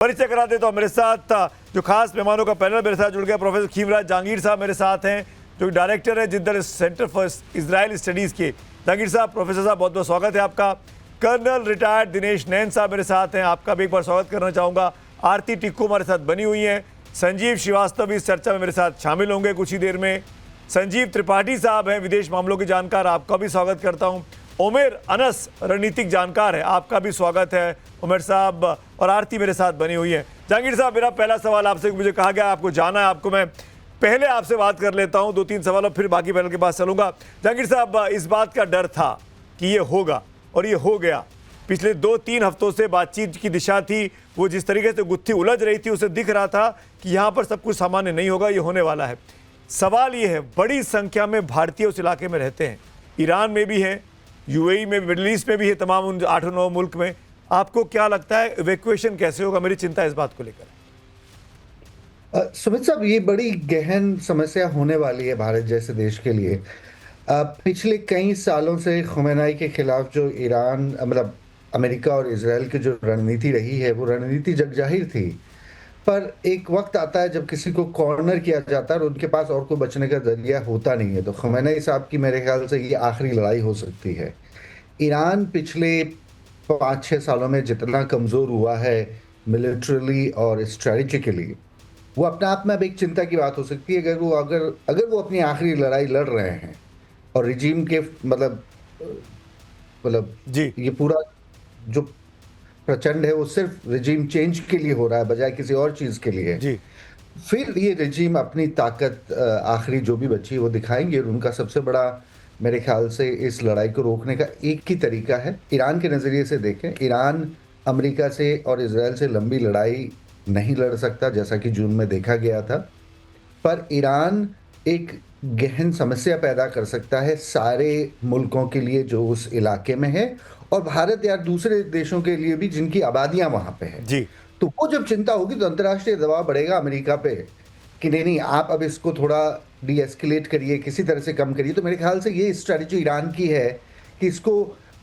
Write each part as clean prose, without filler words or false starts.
परिचय करा देता हूं। मेरे साथ जो खास मेहमानों का पैनल मेरे साथ जुड़ गया, प्रोफेसर खीमराज जहांगीर साहब मेरे साथ हैं, जो डायरेक्टर है जिद्दर सेंटर फॉर इजराइल स्टडीज़ के। जहांगीर साहब, प्रोफेसर साहब, बहुत बहुत स्वागत है आपका। कर्नल रिटायर्ड दिनेश नैन साहब मेरे साथ हैं, आपका भी एक बार स्वागत करना चाहूँगा। आरती टिक्कू हमारे साथ बनी हुई हैं। संजीव श्रीवास्तव भी इस चर्चा में मेरे साथ शामिल होंगे कुछ ही देर में। संजीव त्रिपाठी साहब हैं, विदेश मामलों के जानकार, आपका भी स्वागत करता हूं। उमेर अनस रणनीतिक जानकार है, आपका भी स्वागत है उमेर साहब। और आरती मेरे साथ बनी हुई है। जहांगीर साहब, मेरा पहला सवाल आपसे, मुझे कहा गया आपको जाना है, आपको मैं पहले आपसे बात कर लेता हूं, 2-3 सवाल और फिर बाकी पैनल के पास चलूंगा। जहांगीर साहब, इस बात का डर था कि ये होगा और ये हो गया। पिछले 2-3 हफ्तों से बातचीत की दिशा थी, वो जिस तरीके से गुत्थी उलझ रही थी, उसे दिख रहा था कि यहाँ पर सब कुछ सामान्य नहीं होगा, ये होने वाला है। सवाल ये है, बड़ी संख्या में भारतीय उस इलाके में रहते हैं, ईरान में भी हैं, यूएई में, मिडिल ईस्ट में भी है, तमाम उन 8-9 मुल्क में। आपको क्या लगता है इवैक्यूएशन कैसे होगा? मेरी चिंता इस बात को लेकर। सुमित साहब, ये बड़ी गहन समस्या होने वाली है भारत जैसे देश के लिए। पिछले कई सालों से खुमैनी के खिलाफ जो ईरान मतलब अमेरिका और इजराइल की जो रणनीति रही है, वो रणनीति जगजाहिर थी। पर एक वक्त आता है जब किसी को कॉर्नर किया जाता है और उनके पास और कोई बचने का जरिया होता नहीं है। तो खुमैनी साहब की मेरे ख्याल से ये आखिरी लड़ाई हो सकती है। ईरान पिछले 5-6 सालों में जितना कमज़ोर हुआ है मिलिट्रली और स्ट्रेटेजिकली, वो अपने आप में अब एक चिंता की बात हो सकती है। अगर वो अपनी आखिरी लड़ाई लड़ रहे हैं और रिजीम के मतलब जी ये पूरा जो प्रचंड है वो सिर्फ रिजीम चेंज के लिए हो रहा है बजाय किसी और चीज के लिए, जी फिर ये रिजीम अपनी ताकत आखिरी जो भी बची है वो दिखाएंगे। और उनका सबसे बड़ा मेरे ख्याल से इस लड़ाई को रोकने का एक ही तरीका है। ईरान के नज़रिए से देखें, ईरान अमेरिका से और इजराइल से लंबी लड़ाई नहीं लड़ सकता जैसा कि जून में देखा गया था, पर ईरान एक गहन समस्या पैदा कर सकता है सारे मुल्कों के लिए जो उस इलाके में है, और भारत या दूसरे देशों के लिए भी जिनकी आबादियां वहां पे है। जी तो वो जब चिंता होगी तो अंतर्राष्ट्रीय दबाव बढ़ेगा अमेरिका पे कि नहीं आप अब इसको थोड़ा डी एस्केलेट करिए, किसी तरह से कम करिए। तो मेरे ख्याल से ये स्ट्रैटेजी ईरान की है कि इसको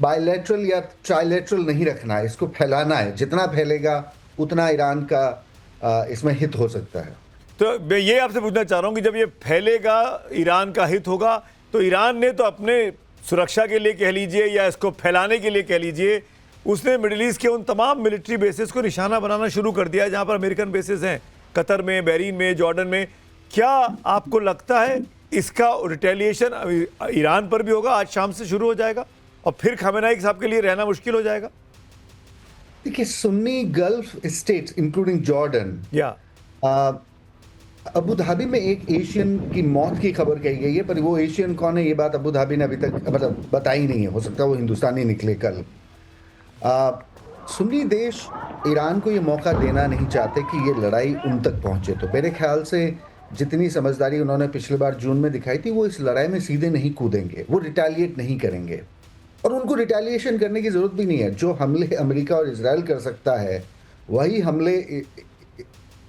बायलैटरल या ट्राइलैटरल नहीं रखना है, इसको फैलाना है। जितना फैलेगा उतना ईरान का इसमें हित हो सकता है। तो मैं ये आपसे पूछना चाह रहा हूँ कि जब ये फैलेगा, ईरान का हित होगा, तो ईरान ने तो अपने सुरक्षा के लिए कह लीजिए या इसको फैलाने के लिए कह लीजिए, उसने मिडिल ईस्ट के उन तमाम मिलिट्री बेसिस को निशाना बनाना शुरू कर दिया है जहाँ पर अमेरिकन बेसिस हैं, कतर में, बहरीन में, जॉर्डन में। क्या आपको लगता है इसका रिटेलिएशन ईरान पर भी होगा? आज शाम से शुरू हो जाएगा और फिर खमेनी साहब के लिए रहना मुश्किल हो जाएगा? देखिए, Sunni gulf states including Jordan, या अबू धाबी में एक एशियन की मौत की खबर कही गई है, पर वो एशियन कौन है ये बात अबू धाबी ने अभी तक मतलब बताई नहीं है। हो सकता है वो हिंदुस्तानी निकले कल। सुन्नी देश ईरान को ये मौका देना नहीं चाहते कि ये लड़ाई उन तक पहुंचे। तो मेरे ख्याल से जितनी समझदारी उन्होंने पिछली बार जून में दिखाई थी, वो इस लड़ाई में सीधे नहीं कूदेंगे, वो रिटेलिएट नहीं करेंगे। और उनको रिटेलिएशन करने की जरूरत भी नहीं है। जो हमले अमेरिका और इजराइल कर सकता है, वही हमले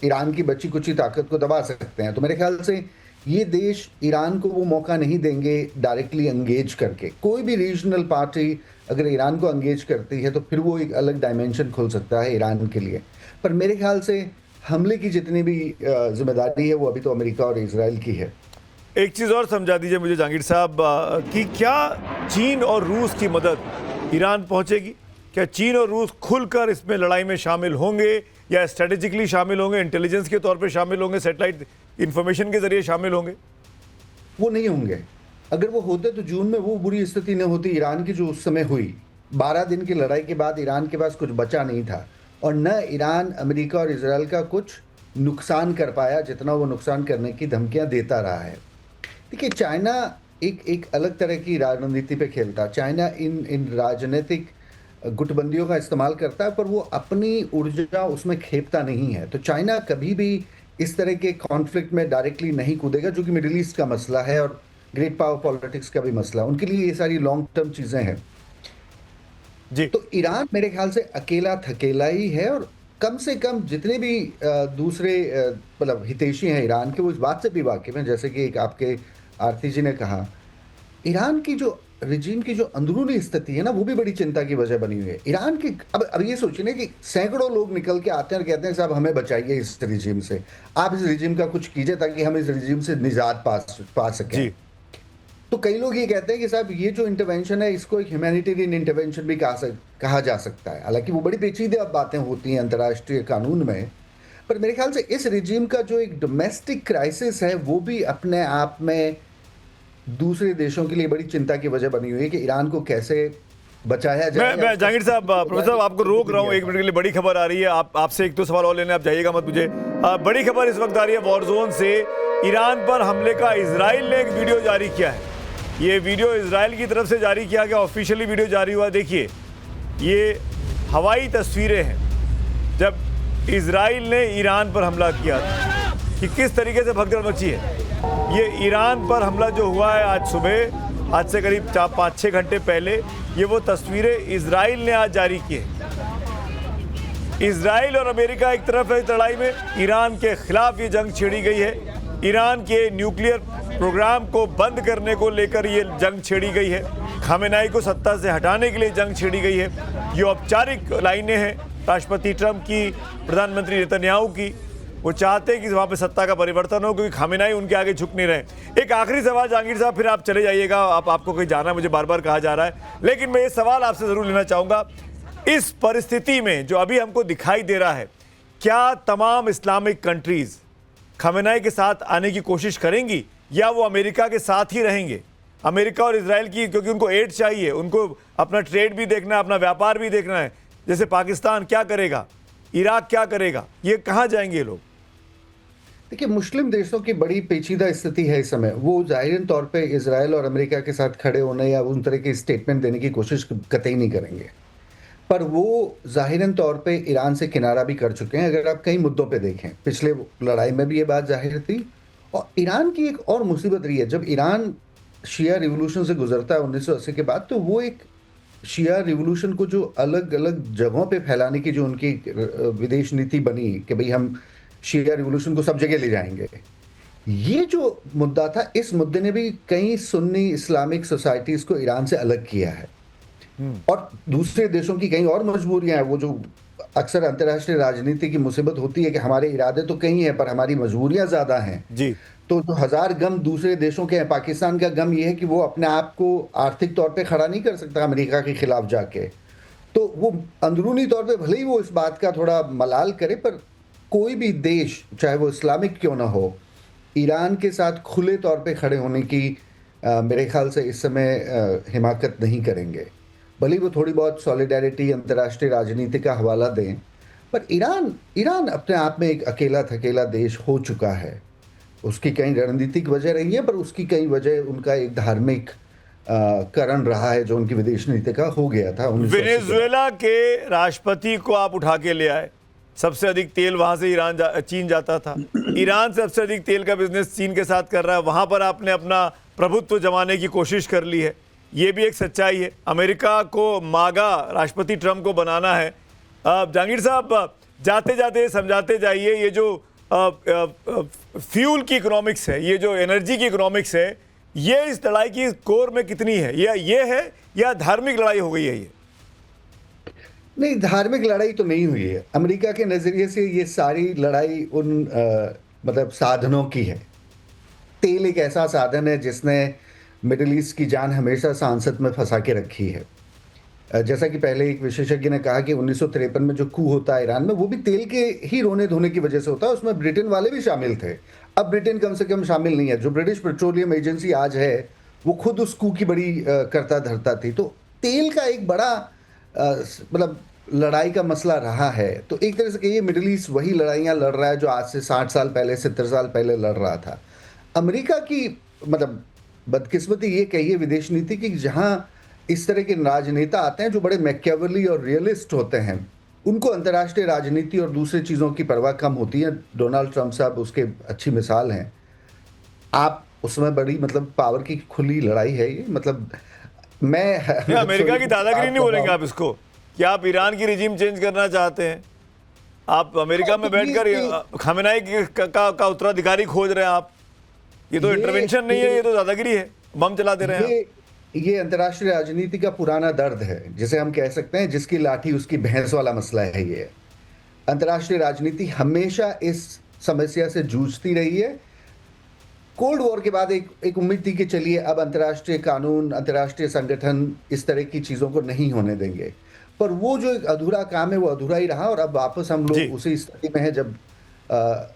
ईरान की बची कुची ताकत को दबा सकते हैं। तो मेरे ख्याल से ये देश ईरान को वो मौका नहीं देंगे डायरेक्टली एंगेज करके। कोई भी रीजनल पार्टी अगर ईरान को एंगेज करती है तो फिर वो एक अलग डायमेंशन खोल सकता है ईरान के लिए। पर मेरे ख्याल से हमले की जितनी भी जिम्मेदारी है वो अभी तो अमेरिका और इजराइल की है। एक चीज़ और समझा दीजिए मुझे जहांगीर साहब, कि क्या चीन और रूस की मदद ईरान पहुंचेगी? क्या चीन और रूस खुलकर इसमें लड़ाई में शामिल होंगे या स्ट्रेटेजिकली शामिल होंगे, इंटेलिजेंस के तौर पे शामिल होंगे, सैटेलाइट इंफॉर्मेशन के जरिए शामिल होंगे? वो नहीं होंगे। अगर वो होते तो जून में वो बुरी स्थिति न होती ईरान की जो उस समय हुई। 12 दिन की लड़ाई के बाद ईरान के पास कुछ बचा नहीं था, और न ईरान अमेरिका और इजराइल का कुछ नुकसान कर पाया जितना वो नुकसान करने की धमकियां देता रहा है। देखिए, चाइना एक अलग तरह की राजनीति पे खेलता। चाइना इन राजनीतिक गुटबंदियों का इस्तेमाल करता है, पर वो अपनी ऊर्जा उसमें खेपता नहीं है। तो चाइना कभी भी इस तरह के कॉन्फ्लिक्ट में डायरेक्टली नहीं कूदेगा, जो कि मिडिल ईस्ट का मसला है और ग्रेट पावर पॉलिटिक्स का भी मसला। उनके लिए ये सारी लॉन्ग टर्म चीजें हैं जी। तो ईरान मेरे ख्याल से अकेला थकेला ही है, और कम से कम जितने भी दूसरे मतलब हितैषी हैं ईरान के, वो इस बात से भी वाकिफ हैं, जैसे कि एक आपके आरती जी ने कहा, ईरान की जो रिजीम की जो अंदरूनी स्थिति है ना, वो भी बड़ी चिंता की वजह बनी हुई है। ईरान की अब ये सोचिए ना कि सैकड़ों लोग निकल के आते हैं और कहते हैं साहब हमें बचाइए इस रिजीम से, आप इस रिजीम का कुछ कीजिए ताकि हम इस रिजीम से निजात पा सकें। जी। तो कई लोग ये कहते हैं कि साहब ये जो इंटरवेंशन है इसको एक ह्यूमैनिटेरियन इंटरवेंशन भी कहा जा सकता है। हालांकि वो बड़ी पेचीदा बातें होती हैं अंतर्राष्ट्रीय कानून में, पर मेरे ख्याल से इस रिजीम का जो एक डोमेस्टिक क्राइसिस है वो भी अपने आप में दूसरे देशों के लिए बड़ी चिंता की वजह बनी हुई है कि ईरान को कैसे बचाया जाए। मैं जहांगीर साहब, प्रोफेसर साहब आपको रोक रहा हूँ 1 मिनट के लिए। बड़ी खबर आ रही है, आपसे एक दो सवाल और लेने, आप जाइएगा मत मुझे। बड़ी खबर इस वक्त आ रही है वॉर जोन से। ईरान पर हमले का इजराइल ने एक वीडियो जारी किया है। ये वीडियो इजराइल की तरफ से जारी किया गया, ऑफिशियली वीडियो जारी हुआ। देखिए, ये हवाई तस्वीरें हैं जब इजराइल ने ईरान पर हमला किया था कि किस तरीके से भगदड़ मची है। ये ईरान पर हमला जो हुआ है आज सुबह, आज से करीब 4-5-6 घंटे पहले, ये वो तस्वीरें इजराइल ने आज जारी की है। इजराइल और अमेरिका एक तरफ है इस लड़ाई में, ईरान के खिलाफ ये जंग छेड़ी गई है। ईरान के न्यूक्लियर प्रोग्राम को बंद करने को लेकर ये जंग छेड़ी गई है। खामेनेई को सत्ता से हटाने के लिए जंग छेड़ी गई है। ये औपचारिक लाइनें हैं राष्ट्रपति ट्रंप की, प्रधानमंत्री नेतन्याहू की। वो चाहते हैं कि वहाँ पे सत्ता का परिवर्तन हो, क्योंकि खामेनेई उनके आगे झुक नहीं रहे। एक आखिरी सवाल जहांगीर साहब, फिर आप चले जाइएगा, आपको कहीं जाना है, मुझे बार बार कहा जा रहा है, लेकिन मैं ये सवाल आपसे ज़रूर लेना चाहूँगा। इस परिस्थिति में जो अभी हमको दिखाई दे रहा है, क्या तमाम इस्लामिक कंट्रीज़ खामेनेई के साथ आने की कोशिश करेंगी या वो अमेरिका के साथ ही रहेंगे? अमेरिका और इजराइल की, क्योंकि उनको एड चाहिए, उनको अपना ट्रेड भी देखना है, अपना व्यापार भी देखना है। जैसे पाकिस्तान क्या करेगा, इराक क्या करेगा, ये कहाँ जाएंगे ये लोग? देखिए, मुस्लिम देशों की बड़ी पेचीदा स्थिति है इस समय। वो जाहिरन तौर पे इजराइल और अमेरिका के साथ खड़े होने या उन तरह की स्टेटमेंट देने की कोशिश कतई नहीं करेंगे, पर वो जाहिरन तौर पे ईरान से किनारा भी कर चुके हैं। अगर आप कई मुद्दों पे देखें, पिछले लड़ाई में भी ये बात जाहिर थी। और ईरान की एक और मुसीबत रही है, जब ईरान शिया रिवोल्यूशन से गुजरता है 1980 के बाद, तो वो एक शिया रिवोल्यूशन को जो अलग अलग जगहों पे फैलाने की जो उनकी विदेश नीति बनी कि भाई हम शिया रिवोल्यूशन को सब जगह ले जाएंगे, ये जो मुद्दा था, इस मुद्दे ने भी कई सुन्नी इस्लामिक सोसाइटीज़ को ईरान से अलग किया है। और दूसरे देशों की कई और मजबूरियां हैं। वो जो अक्सर अंतर्राष्ट्रीय राजनीति की मुसीबत होती है कि हमारे इरादे तो कई हैं पर हमारी मजबूरियां ज़्यादा हैं जी। तो जो हजार गम दूसरे देशों के हैं, पाकिस्तान का गम ये है कि वो अपने आप को आर्थिक तौर पे खड़ा नहीं कर सकता अमेरिका के खिलाफ जाके। तो वो अंदरूनी तौर पे भले ही वो इस बात का थोड़ा मलाल करे, पर कोई भी देश चाहे वो इस्लामिक क्यों ना हो, ईरान के साथ खुले तौर पे खड़े होने की मेरे ख्याल से इस समय हिमाकत नहीं करेंगे। भले ही वो थोड़ी बहुत सॉलिडारिटी अंतर्राष्ट्रीय राजनीति का हवाला दें, पर ईरान अपने आप में एक अकेला थकेला देश हो चुका है। उसकी कई रणनीतिक वजह रही है, पर उसकी कई वजह उनका एक धार्मिक करण रहा है जो उनकी विदेश नीति का हो गया था। वेनेजुएला के राष्ट्रपति को आप उठा के ले आए, सबसे अधिक तेल वहां से चीन जाता था। ईरान से सबसे अधिक तेल का बिजनेस चीन के साथ कर रहा है, वहां पर आपने अपना प्रभुत्व जमाने की कोशिश कर ली है, ये भी एक सच्चाई है। अमेरिका को मागा राष्ट्रपति ट्रंप को बनाना है। जहांगीर साहब, जाते जाते समझाते जाइए, ये जो फ्यूल की इकोनॉमिक्स है, ये जो एनर्जी की इकोनॉमिक्स है, ये इस लड़ाई की कोर में कितनी है? ये है या धार्मिक लड़ाई हो गई है? ये नहीं, धार्मिक लड़ाई तो नहीं हुई है। अमेरिका के नज़रिए से ये सारी लड़ाई उन मतलब साधनों की है। तेल एक ऐसा साधन है जिसने मिडिल ईस्ट की जान हमेशा सांसद में फंसा के रखी है। जैसा कि पहले एक विशेषज्ञ ने कहा कि 1953 में जो कू होता है ईरान में, वो भी तेल के ही रोने धोने की वजह से होता है। उसमें ब्रिटेन वाले भी शामिल थे। अब ब्रिटेन कम से कम शामिल नहीं है। जो ब्रिटिश पेट्रोलियम एजेंसी आज है, वो खुद उस कू की बड़ी करता धरता थी। तो तेल का एक बड़ा मतलब लड़ाई का मसला रहा है। तो एक तरह से कहिए मिडिल ईस्ट वही लड़ाइयाँ लड़ रहा है जो आज से 60 साल पहले 70 साल पहले लड़ रहा था। अमेरिका की मतलब बदकिस्मती ये कहिए विदेश नीति की, जहाँ इस तरह के राजनेता आते हैं जो बड़े मैकियावेली और रियलिस्ट होते हैं, उनको अंतर्राष्ट्रीय राजनीति और दूसरी चीज़ों की परवाह कम होती है। डोनाल्ड ट्रंप साहब उसके अच्छी मिसाल हैं। आप उसमें बड़ी मतलब पावर की खुली लड़ाई है ये। मतलब मैं अमेरिका की दादागिरी नहीं बोलेंगे आप इसको कि आप ईरान की रिजीम चेंज करना चाहते हैं? आप अमेरिका में बैठकर खामेनेई का उत्तराधिकारी खोज रहे हैं आप? ये तो इंटरवेंशन नहीं है, ये तो दादागिरी है, बम चला दे रहे हैं। ये अंतर्राष्ट्रीय राजनीति का पुराना दर्द है, जिसे हम कह सकते हैं जिसकी लाठी उसकी भैंस वाला मसला है ये। अंतर्राष्ट्रीय राजनीति हमेशा इस समस्या से जूझती रही है। कोल्ड वॉर के बाद एक उम्मीद थी कि चलिए अब अंतर्राष्ट्रीय कानून, अंतर्राष्ट्रीय संगठन इस तरह की चीज़ों को नहीं होने देंगे। पर वो जो एक अधूरा काम है वो अधूरा ही रहा और अब वापस हम लोग उसी स्थिति में हैं जब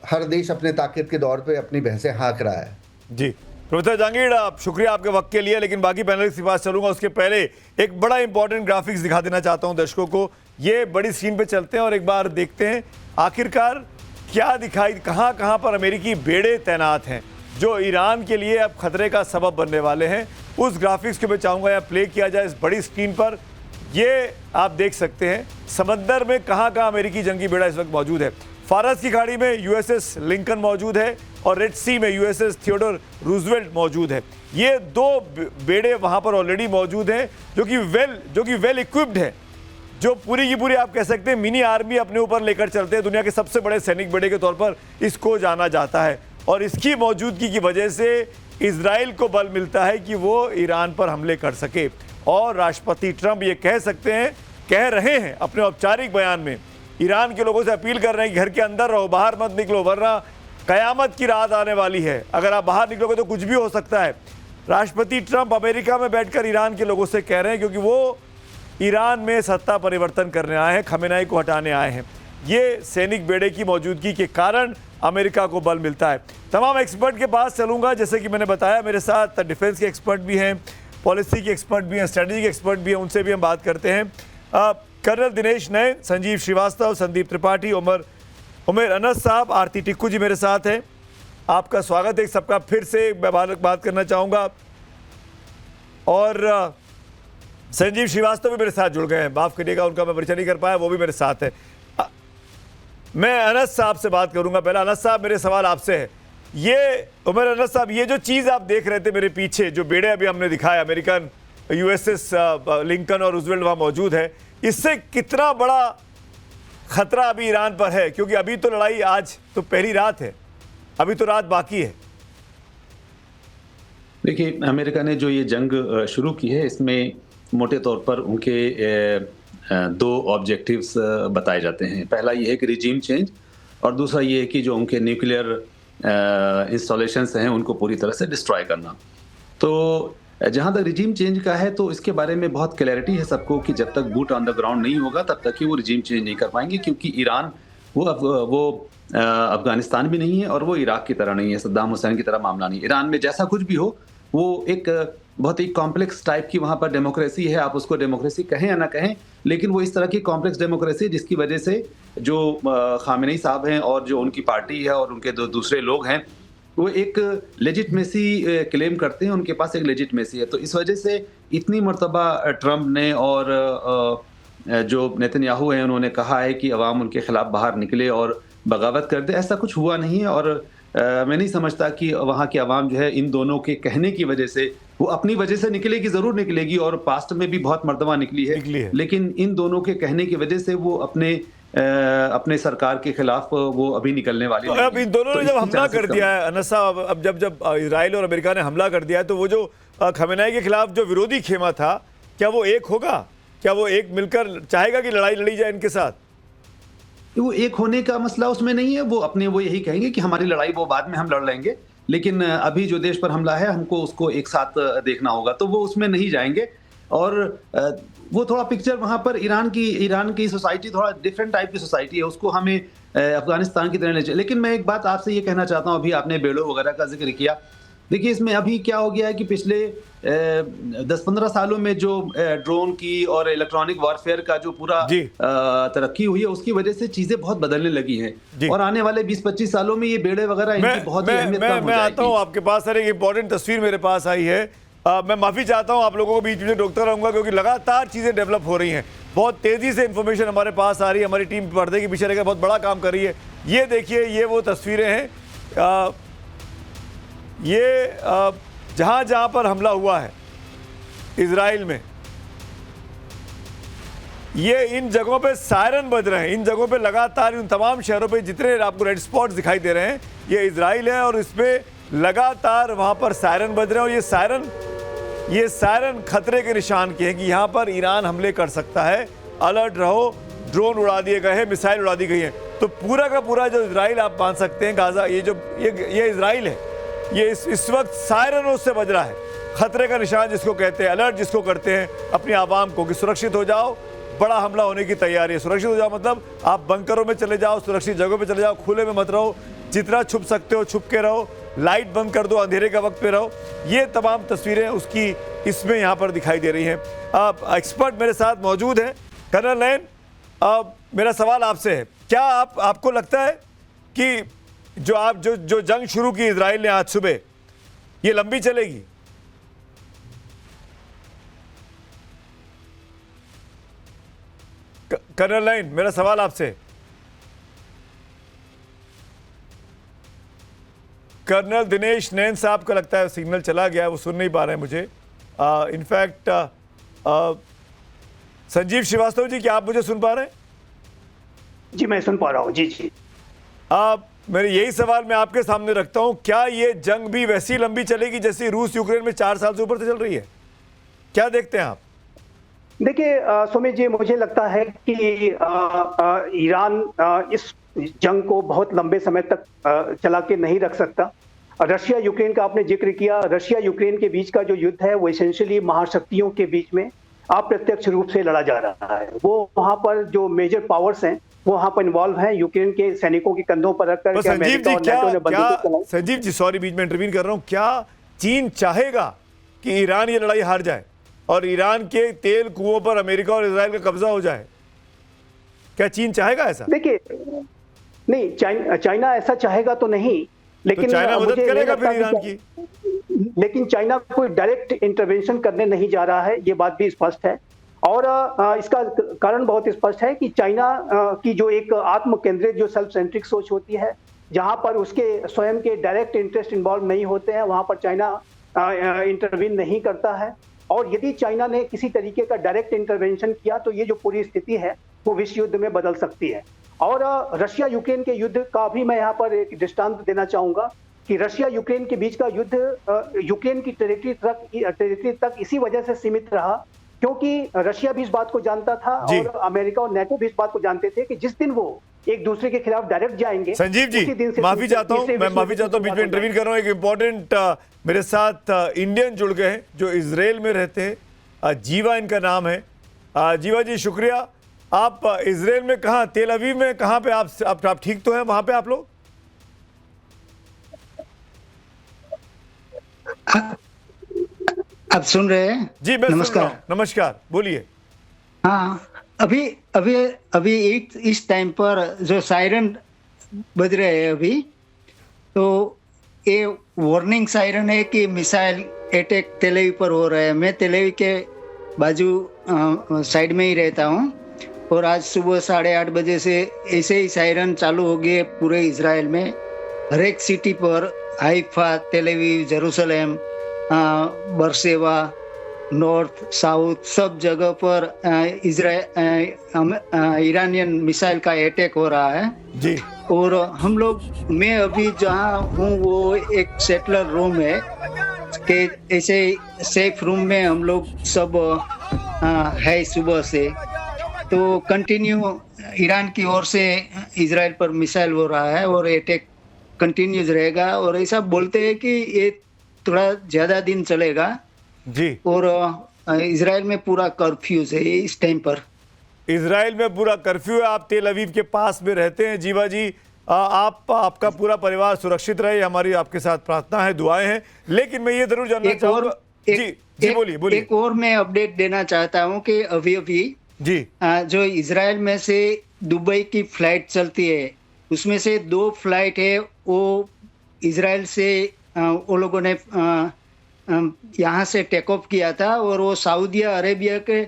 हर देश अपने ताकत के दौर पे अपनी भैंसें हाँक रहा है। जी प्रोफेसर जहांगीर, आप शुक्रिया आपके वक्त के लिए, लेकिन बाकी पैनलिस्ट के पास चलूंगा उसके पहले एक बड़ा इंपॉर्टेंट ग्राफिक्स दिखा देना चाहता हूं दर्शकों को। ये बड़ी स्क्रीन पे चलते हैं और एक बार देखते हैं आखिरकार क्या दिखाई, कहां कहां पर अमेरिकी बेड़े तैनात हैं जो ईरान के लिए अब खतरे का सबब बनने वाले हैं। उस ग्राफिक्स को मैं चाहूंगा यहाँ प्ले किया जाए इस बड़ी स्क्रीन पर। ये आप देख सकते हैं समंदर में कहां कहां अमेरिकी जंगी बेड़ा इस वक्त मौजूद है। फारस की खाड़ी में यूएसएस लिंकन मौजूद है और रेड सी में यूएसएस थियोडोर रूजवेल्ट मौजूद है। ये दो बेड़े वहां पर ऑलरेडी मौजूद हैं जो कि वेल इक्विप्ड है, जो पूरी की पूरी आप कह सकते हैं मिनी आर्मी अपने ऊपर लेकर चलते हैं। दुनिया के सबसे बड़े सैनिक बेड़े के तौर पर इसको जाना जाता है और इसकी मौजूदगी की वजह से इजराइल को बल मिलता है कि वो ईरान पर हमले कर सके। और राष्ट्रपति ट्रंप ये कह रहे हैं अपने औपचारिक बयान में, ईरान के लोगों से अपील कर रहे हैं कि घर के अंदर रहो, बाहर मत निकलो, वरना कयामत की रात आने वाली है। अगर आप बाहर निकलोगे तो कुछ भी हो सकता है। राष्ट्रपति ट्रंप अमेरिका में बैठकर ईरान के लोगों से कह रहे हैं, क्योंकि वो ईरान में सत्ता परिवर्तन करने आए हैं, खमेनाई को हटाने आए हैं। ये सैनिक बेड़े की मौजूदगी के कारण अमेरिका को बल मिलता है। तमाम एक्सपर्ट के पास चलूंगा, जैसे कि मैंने बताया मेरे साथ डिफेंस के एक्सपर्ट भी हैं, पॉलिसी के एक्सपर्ट भी हैं, स्ट्रेटजी के एक्सपर्ट भी हैं, उनसे भी हम बात करते हैं। कर्नल दिनेश नैन, संजीव श्रीवास्तव, संदीप त्रिपाठी, उमेर अनस साहब, आरती टिक्कू जी मेरे साथ हैं। आपका स्वागत है सबका। फिर से मैं बात करना चाहूँगा और संजीव श्रीवास्तव भी मेरे साथ जुड़ गए हैं, माफ़ करिएगा उनका मैं परिचय नहीं कर पाया, वो भी मेरे साथ है। मैं अनस साहब से बात करूंगा पहले। अनस साहब, मेरे सवाल आपसे है, ये उमर अनस साहब, ये जो चीज़ आप देख रहे थे मेरे पीछे, जो बेड़े अभी हमने दिखाया, अमेरिकन यूएसएस लिंकन और रूजवेल्ट वहाँ मौजूद है, इससे कितना बड़ा खतरा अभी ईरान पर है? क्योंकि अभी तो लड़ाई, आज तो पहली रात है, अभी तो रात बाकी है। देखिए, अमेरिका ने जो ये जंग शुरू की है, इसमें मोटे तौर पर उनके दो ऑब्जेक्टिव्स बताए जाते हैं। पहला ये है कि रिजीम चेंज, और दूसरा ये है कि जो उनके न्यूक्लियर इंस्टॉलेशंस हैं उनको पूरी तरह से डिस्ट्रॉय करना। तो जहाँ तक रिजीम चेंज का है तो इसके बारे में बहुत क्लैरिटी है सबको कि जब तक बूट ऑन द ग्राउंड नहीं होगा तब तक ही वो रिजीम चेंज नहीं कर पाएंगे, क्योंकि ईरान वो अफगानिस्तान भी नहीं है और वो इराक की तरह नहीं है, सद्दाम हुसैन की तरह मामला नहीं। ईरान में जैसा कुछ भी हो, वो एक बहुत ही कॉम्प्लेक्स टाइप की वहाँ पर डेमोक्रेसी है। आप उसको डेमोक्रेसी कहें या ना कहें, लेकिन वो इस तरह की कॉम्प्लेक्स डेमोक्रेसी है जिसकी वजह से जो खामेनी साहब हैं और जो उनकी पार्टी है और उनके दूसरे लोग हैं, वो एक लेजिटमेसी क्लेम करते हैं, उनके पास एक लेजिटमेसी है। तो इस वजह से इतनी मर्तबा ट्रंप ने और जो नेतन्याहू हैं उन्होंने कहा है कि अवाम उनके खिलाफ बाहर निकले और बगावत कर दे। ऐसा कुछ हुआ नहीं है और मैं नहीं समझता कि वहाँ की आवाम जो है इन दोनों के कहने की वजह से, वो अपनी वजह से निकलेगी, ज़रूर निकलेगी और पास्ट में भी बहुत मर्तबा निकली है, लेकिन इन दोनों के कहने की वजह से वो अपने सरकार के खिलाफ वो अभी निकलने वाली तो अब इन दोनों ने जब हमला कर दिया है अनस साहब, अब जब इजराइल और अमेरिका ने हमला कर दिया है, तो वो जो खमेनाई के खिलाफ जो विरोधी खेमा था, क्या वो एक होगा? क्या वो एक मिलकर चाहेगा कि लड़ाई लड़ी जाए इनके साथ? वो एक होने का मसला उसमें नहीं है। वो यही कहेंगे कि हमारी लड़ाई वो बाद में हम लड़ लेंगे, लेकिन अभी जो देश पर हमला है हमको उसको एक साथ देखना होगा, तो वो उसमें नहीं जाएंगे। और वो थोड़ा पिक्चर वहाँ पर ईरान की सोसाइटी थोड़ा डिफरेंट टाइप की सोसाइटी है, उसको हमें अफगानिस्तान की तरह ले चाहिए। लेकिन मैं एक बात आपसे ये कहना चाहता हूँ, अभी आपने बेड़ों वगैरह का जिक्र किया, देखिए इसमें अभी क्या हो गया है कि पिछले 10-15 सालों में जो ड्रोन की और इलेक्ट्रॉनिक वॉरफेयर का जो पूरा तरक्की हुई है, उसकी वजह से चीजें बहुत बदलने लगी हैं और आने वाले 20-25 सालों में ये बेड़े वगैरह इनकी बहुत ही अहमियत कम हो जाएगी। मैं आता हूँ आपके पास। सर, एक इंपॉर्टेंट तस्वीर मेरे पास आई है। मैं माफ़ी चाहता हूँ, आप लोगों को बीच में रोकता रहूँगा क्योंकि लगातार चीज़ें डेवलप हो रही हैं, बहुत तेज़ी से इन्फॉर्मेशन हमारे पास आ रही है। हमारी टीम पर्दे के पीछे रहकर बहुत बड़ा काम कर रही है। ये देखिए, ये वो तस्वीरें हैं, ये जहाँ पर हमला हुआ है इजराइल में, ये इन जगहों पे सायरन बज रहे हैं। इन जगहों पे लगातार, इन तमाम शहरों पे जितने आपको रेड स्पॉट्स दिखाई दे रहे हैं, ये इजराइल है और इस पे लगातार वहाँ पर सायरन बज रहे हैं। और ये सायरन खतरे के निशान के हैं कि यहाँ पर ईरान हमले कर सकता है, अलर्ट रहो, ड्रोन उड़ा दिए गए हैं, मिसाइल उड़ा दी गई है। तो पूरा का पूरा जो इजराइल आप मान सकते हैं, गाजा, ये इजराइल है, ये इस वक्त सायरनों से बज रहा है, खतरे का निशान जिसको कहते हैं, अलर्ट जिसको करते हैं अपनी आवाम को कि सुरक्षित हो जाओ, बड़ा हमला होने की तैयारी है। सुरक्षित हो जाओ मतलब आप बंकरों में चले जाओ, सुरक्षित जगहों पे चले जाओ, खुले में मत रहो, जितना छुप सकते हो छुप के रहो, लाइट बंद कर दो, अंधेरे का वक्त पे रहो। ये तमाम तस्वीरें उसकी इसमें यहाँ पर दिखाई दे रही हैं। एक्सपर्ट मेरे साथ मौजूद हैं। कर्नल नयन, मेरा सवाल आपसे है, क्या आपको लगता है कि जो जंग शुरू की इजराइल ने आज सुबह, ये लंबी चलेगी? कर्नल नयन, मेरा सवाल आपसे। कर्नल दिनेश नयन साहब का लगता है सिग्नल चला गया है, वो सुन नहीं पा रहे हैं मुझे। इनफैक्ट संजीव श्रीवास्तव जी, क्या आप मुझे सुन पा रहे हैं? जी मैं सुन पा रहा हूँ। जी मेरे यही सवाल मैं आपके सामने रखता हूं, क्या ये जंग भी वैसी लंबी चलेगी जैसी रूस यूक्रेन में 4 साल से ऊपर से चल रही है? क्या देखते हैं आप? देखिए सुमित जी, मुझे लगता है कि ईरान इस जंग को बहुत लंबे समय तक चला के नहीं रख सकता। रशिया यूक्रेन का आपने जिक्र किया, रशिया यूक्रेन के बीच का जो युद्ध है वो एसेंशियली महाशक्तियों के बीच में अप्रत्यक्ष रूप से लड़ा जा रहा है। वो वहां पर जो मेजर पावर्स हैं वो वहां पर इन्वॉल्व हैं, यूक्रेन के सैनिकों के कंधों पर रखकर के अमेरिका और नेटो ने बंदूकें चलाई। संजीव जी, सॉरी बीच में इंटरवीन कर रहा हूं, क्या चीन चाहेगा कि ईरान ये लड़ाई हार जाए और ईरान के तेल कुओं पर अमेरिका और इजराइल का कब्जा हो जाए? क्या चीन चाहेगा ऐसा? देखिए नहीं, चाइना ऐसा चाहेगा तो नहीं, लेकिन तो चाइना मदद करेगा फिर ईरान की? लेकिन चाइना कोई डायरेक्ट इंटरवेंशन करने नहीं जा रहा है, ये बात भी स्पष्ट है। और इसका कारण बहुत स्पष्ट है कि चाइना की जो एक आत्म केंद्रित जो सेल्फ सेंट्रिक सोच होती है, जहां पर उसके स्वयं के डायरेक्ट इंटरेस्ट इन्वॉल्व नहीं होते हैं, वहां पर चाइना इंटरवीन नहीं करता है। और यदि चाइना ने किसी तरीके का डायरेक्ट इंटरवेंशन किया तो ये जो पूरी स्थिति है वो विश्व युद्ध में बदल सकती है। और रशिया यूक्रेन के युद्ध का भी मैं यहाँ पर एक दृष्टांत देना चाहूंगा कि रशिया यूक्रेन के बीच का युद्ध यूक्रेन की टेरिटरी तक इसी वजह से सीमित रहा क्योंकि रशिया भी इस बात को जानता था और अमेरिका और नेटो भी इस बात को जानते थे कि जिस दिन वो एक दूसरे के खिलाफ डायरेक्ट जाएंगे। संजीव जी, माफी चाहता हूं, मैं माफी चाहता हूं, बीच में इंटरवीन कर रहा हूं। एक इंपॉर्टेंट मेरे साथ इंडियन जुड़ गए हैं जो इजराइल में रहते हैं, जीवा इनका नाम है। जीवा जी, शुक्रिया। आप इजराइल में कहाँ, तेल अवीव में कहाँ पे आप ठीक तो हैं वहां पे आप लोग? आप सुन रहे हैं? जी मैं नमस्कार, नमस्कार, बोलिए। हाँ, अभी इस टाइम पर जो सायरन बज रहे हैं अभी, तो ये वार्निंग सायरन है कि मिसाइल अटैक तेल अवीव पर हो रहा है। मैं तेल अवीव के बाजू साइड में ही रहता हूँ और आज सुबह 8:30 बजे से ऐसे ही सायरन चालू हो गए पूरे इजराइल में। हर एक सिटी पर, हाइफा, तेल अवीव, जेरूसलम, बरसेवा, नॉर्थ, साउथ, सब जगह पर ईरानियन मिसाइल का अटैक हो रहा है जी। और हम लोग, मैं अभी जहाँ हूँ वो एक सेटलर रूम है कि ऐसे सेफ रूम में हम लोग सब है सुबह से। तो कंटिन्यू ईरान की ओर से इजराइल पर मिसाइल हो रहा है और अटैक कंटिन्यूज रहेगा और ऐसा बोलते हैं कि ये थोड़ा ज्यादा दिन चलेगा जी। और इजराइल में पूरा कर्फ्यू है इस टाइम पर। इजराइल में पूरा कर्फ्यू है। आप तेल अवीव के पास में रहते हैं जीवा जी, आपका पूरा परिवार सुरक्षित रहे, हमारी आपके साथ प्रार्थना है, दुआएं हैं। लेकिन मैं ये जरूर जानना चाहूंगा जी बोलिए। एक और मैं अपडेट देना चाहता हूँ कि अभी जी जो इजराइल में से दुबई की फ्लाइट चलती है उसमें से 2 फ्लाइट है वो इजराइल से वो लोगों ने यहाँ से टेक ऑफ किया था और वो सऊदी अरेबिया के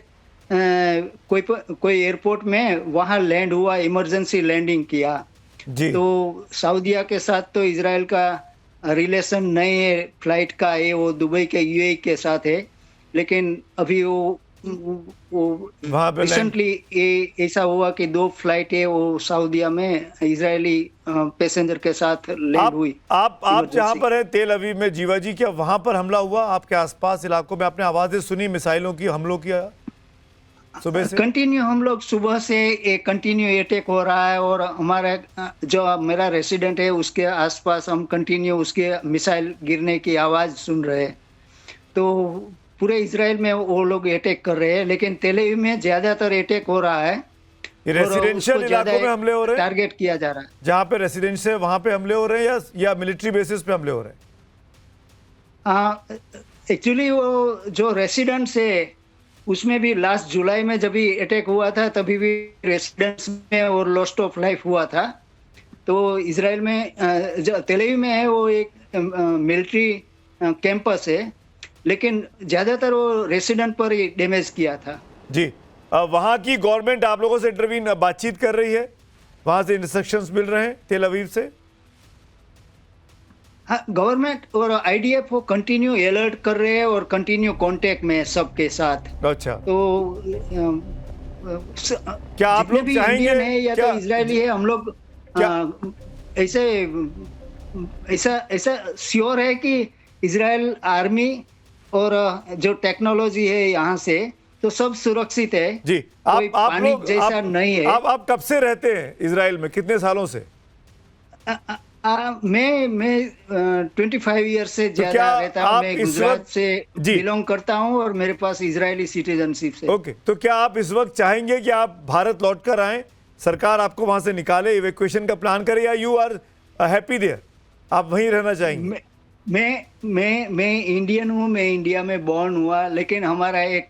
कोई एयरपोर्ट में वहाँ लैंड हुआ, इमरजेंसी लैंडिंग किया जी। तो सऊदीया के साथ तो इजराइल का रिलेशन नहीं है फ्लाइट का, ये वो दुबई के यूएई के साथ है। लेकिन अभी वो वो वहाँ पे रिसेंटली ये ऐसा हुआ कि 2 फ्लाइट है वो सऊदीया में इजरायली पैसेंजर के साथ लैंड हुई। आप Emergency। जहाँ पर है तेल अवीव में, जीवा जी, क्या वहाँ पर हमला हुआ आपके आसपास इलाकों में? आपने आवाज़ें सुनी मिसाइलों की, हमलों की सुबह से? कंटिन्यू हम लोग सुबह से एक कंटिन्यू अटैक हो रहा है और हमारा जो मेरा रेसिडेंट है उसके आसपास हम कंटिन्यू उसके मिसाइल गिरने की आवाज सुन रहे हैं। तो पूरे इजराइल में वो लोग अटैक कर रहे हैं, लेकिन तेल अवीव में ज्यादातर अटैक हो रहा है। ये रेसिडेंशियल इलाकों में हमले हो रहे हैं, टारगेट किया जा रहा है। जहाँ पे रेसिडेंस है वहाँ पे हमले हो रहे हैं या मिलिट्री बेसिस पे हमले हो रहे हैं? एक्चुअली वो जो रेसिडेंट्स है उसमें भी लास्ट जुलाई में जब भी अटैक हुआ था तभी भी रेसिडेंट्स में और लॉस्ट ऑफ लाइफ हुआ था। तो इजराइल में जो तेल अवीव में है वो एक मिलिट्री कैंपस है, लेकिन ज्यादातर वो रेसिडेंट पर ही डैमेज किया था। जी, वहाँ की गवर्नमेंट आप लोगों से इंटरवीन बातचीत कर रही है? वहाँ से इंस्ट्रक्शंस मिल रहे हैं तेल अवीव से? हाँ, गवर्नमेंट और आईडीएफ वो कंटिन्यू अलर्ट कर रहे हैं और कंटिन्यू कांटेक्ट में है सबके साथ। अच्छा, तो क्या आप जितने लोग भी चाहेंगे इंडियन है या क्या- तो इजरायली है, हम लोग ऐसे ऐसा ऐसा श्योर है कि इजराइल आर्मी और जो टेक्नोलॉजी है यहाँ से तो सब सुरक्षित है। जी, कोई आप पानी लोग जैसा नहीं है। आप कब से रहते हैं इजराइल में, कितने सालों से? मैं 25 ईयर से क्या ज्यादा रहता हूँ। आप मैं इस गुजरात वक्त- से जी। बिलोंग करता हूँ और मेरे पास इजरायली सिटीजनशिप है। ओके, तो क्या आप इस वक्त चाहेंगे कि आप भारत लौट कर आएं, सरकार आपको वहां से निकाले, इवैक्यूएशन का प्लान करे, या यू आर हैप्पी देयर, आप वहीं रहना चाहेंगे? मैं इंडियन हूँ, मैं इंडिया में बॉर्न हुआ, लेकिन हमारा एक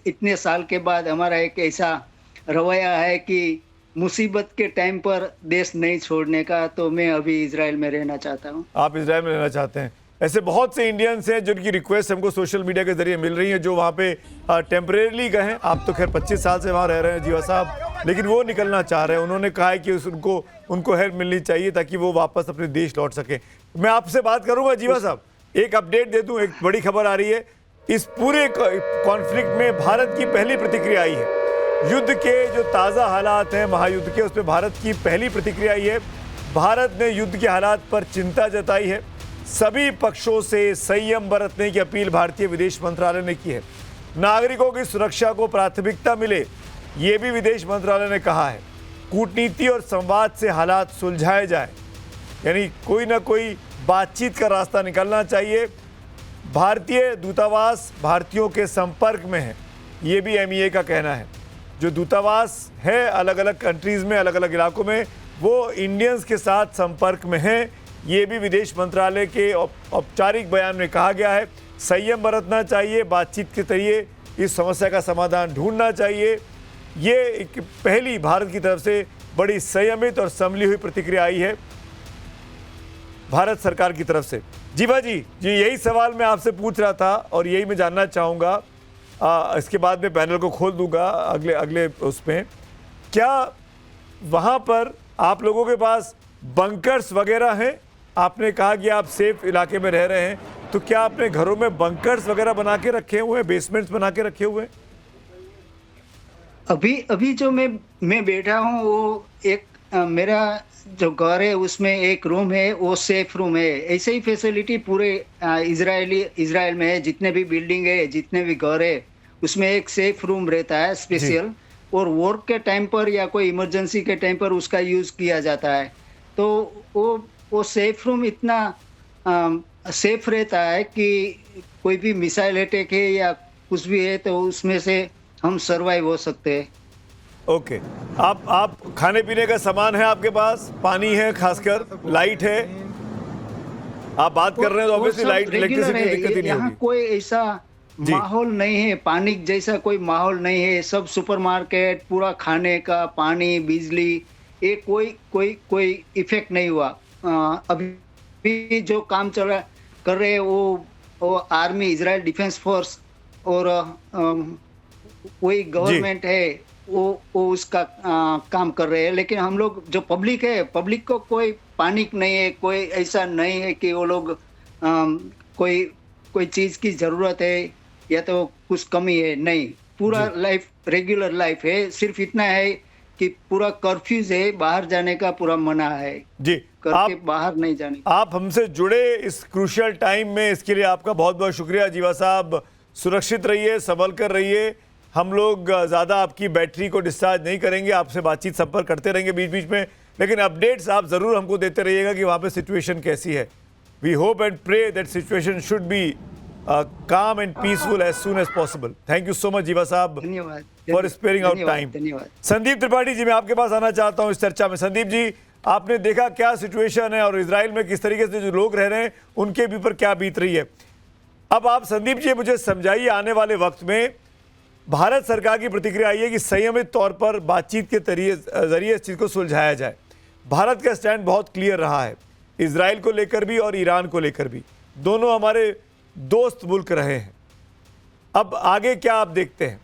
इतने साल के बाद हमारा एक ऐसा रवैया है कि मुसीबत के टाइम पर देश नहीं छोड़ने का। तो मैं अभी इजराइल में रहना चाहता हूँ। आप इजराइल में रहना चाहते हैं? ऐसे बहुत से इंडियंस हैं जिनकी रिक्वेस्ट हमको सोशल मीडिया के जरिए मिल रही है, जो वहाँ पे टेम्परेरली गए हैं। आप तो खैर 25 साल से वहाँ रह रहे हैं जीवा साहब, लेकिन वो निकलना चाह रहे हैं। उन्होंने कहा है कि उनको हेल्प मिलनी चाहिए ताकि वो वापस अपने देश लौट सके। मैं आपसे बात करूंगा जीवा साहब, एक अपडेट दे दूं, एक बड़ी खबर आ रही है। इस पूरे कॉन्फ्लिक्ट में भारत की पहली प्रतिक्रिया आई है। युद्ध के जो ताज़ा हालात हैं महायुद्ध के, उसमें भारत की पहली प्रतिक्रिया आई है। भारत ने युद्ध के हालात पर चिंता जताई है। सभी पक्षों से संयम बरतने की अपील भारतीय विदेश मंत्रालय ने की है। नागरिकों की सुरक्षा को प्राथमिकता मिले, ये भी विदेश मंत्रालय ने कहा है। कूटनीति और संवाद से हालात सुलझाए जाए, यानी कोई ना कोई बातचीत का रास्ता निकलना चाहिए। भारतीय दूतावास भारतीयों के संपर्क में है, ये भी एमईए का कहना है। जो दूतावास है अलग अलग कंट्रीज़ में, अलग अलग इलाकों में, वो इंडियंस के साथ संपर्क में हैं, ये भी विदेश मंत्रालय के औपचारिक बयान में कहा गया है। संयम बरतना चाहिए, बातचीत के जरिए इस समस्या का समाधान ढूंढना चाहिए। ये एक पहली भारत की तरफ से बड़ी संयमित और संभली हुई प्रतिक्रिया आई है भारत सरकार की तरफ से। जीवा जी, यही सवाल मैं आपसे पूछ रहा था और यही मैं जानना चाहूँगा। इसके बाद मैं पैनल को खोल दूंगा अगले उसमें। क्या वहाँ पर आप लोगों के पास बंकर्स वगैरह हैं? आपने कहा कि आप सेफ इलाके में रह रहे हैं, तो क्या आपने घरों में बंकर्स वगैरह बना के रखे हुए हैं, बेसमेंट्स बना के रखे हुए हैं? अभी जो मैं बैठा हूँ वो एक मेरा जो घर है उसमें एक रूम है, वो सेफ रूम है। ऐसे ही फैसिलिटी पूरे इजराइल में है। जितने भी बिल्डिंग है, जितने भी घर है, उसमें एक सेफ रूम रहता है स्पेशल, और वर्क के टाइम पर या कोई इमरजेंसी के टाइम पर उसका यूज किया जाता है। तो वो सेफ रूम इतना सेफ रहता है कि कोई भी मिसाइल अटैक है या कुछ भी है तो उसमें से हम सरवाइव हो सकते हैं। ओके, आप खाने पीने का सामान है आपके पास, पानी है, खासकर लाइट है? आप बात कर रहे हैं तो ऑब्वियसली लाइट इलेक्ट्रिसिटी की दिक्कत ही नहीं यहाँ होगी। कोई ऐसा माहौल नहीं है, पानी जैसा कोई माहौल नहीं है। सब सुपरमार्केट, पूरा खाने का, पानी, बिजली, ये कोई इफेक्ट नहीं हुआ। अभी जो काम कर रहे हैं वो आर्मी, इजराइल डिफेंस फोर्स और वही गवर्नमेंट है, वो उसका काम कर रहे हैं। लेकिन हम लोग जो पब्लिक है, पब्लिक को कोई पैनिक नहीं है, कोई ऐसा नहीं है कि वो लोग कोई चीज़ की ज़रूरत है या तो कुछ कमी है, नहीं। पूरा लाइफ रेगुलर लाइफ है, सिर्फ इतना है कि पूरा कर्फ्यू है, बाहर जाने का पूरा मना है जी। करके बाहर नहीं जाने। आप हमसे जुड़े इस क्रूशियल टाइम में, इसके लिए आपका बहुत बहुत शुक्रिया जीवा साहब। सुरक्षित रहिए, संभल कर रहिए। हम लोग ज़्यादा आपकी बैटरी को डिस्चार्ज नहीं करेंगे, आपसे बातचीत संपर्क करते रहेंगे बीच बीच में, लेकिन अपडेट्स आप ज़रूर हमको देते रहिएगा कि वहाँ पे सिचुएशन कैसी है। We hope and pray that situation should be calm and peaceful as soon as possible. Thank you so much जीवा साहब, धन्यवाद for sparing out time. धन्यवाद। संदीप त्रिपाठी जी, मैं आपके पास आना चाहता हूं इस चर्चा में। संदीप जी, आपने देखा क्या सिचुएशन है और इजराइल में किस तरीके से जो लोग रह रहे हैं उनके भी पर क्या बीत रही है। अब आप संदीप जी मुझे समझाइए, आने वाले वक्त में भारत सरकार की प्रतिक्रिया आई है कि संयमित तौर पर बातचीत के जरिए इस चीज़ को सुलझाया जाए। भारत का स्टैंड बहुत क्लियर रहा है, इजराइल को लेकर भी और ईरान को लेकर भी। दोनों हमारे दोस्त मुल्क रहे हैं। अब आगे क्या आप देखते हैं,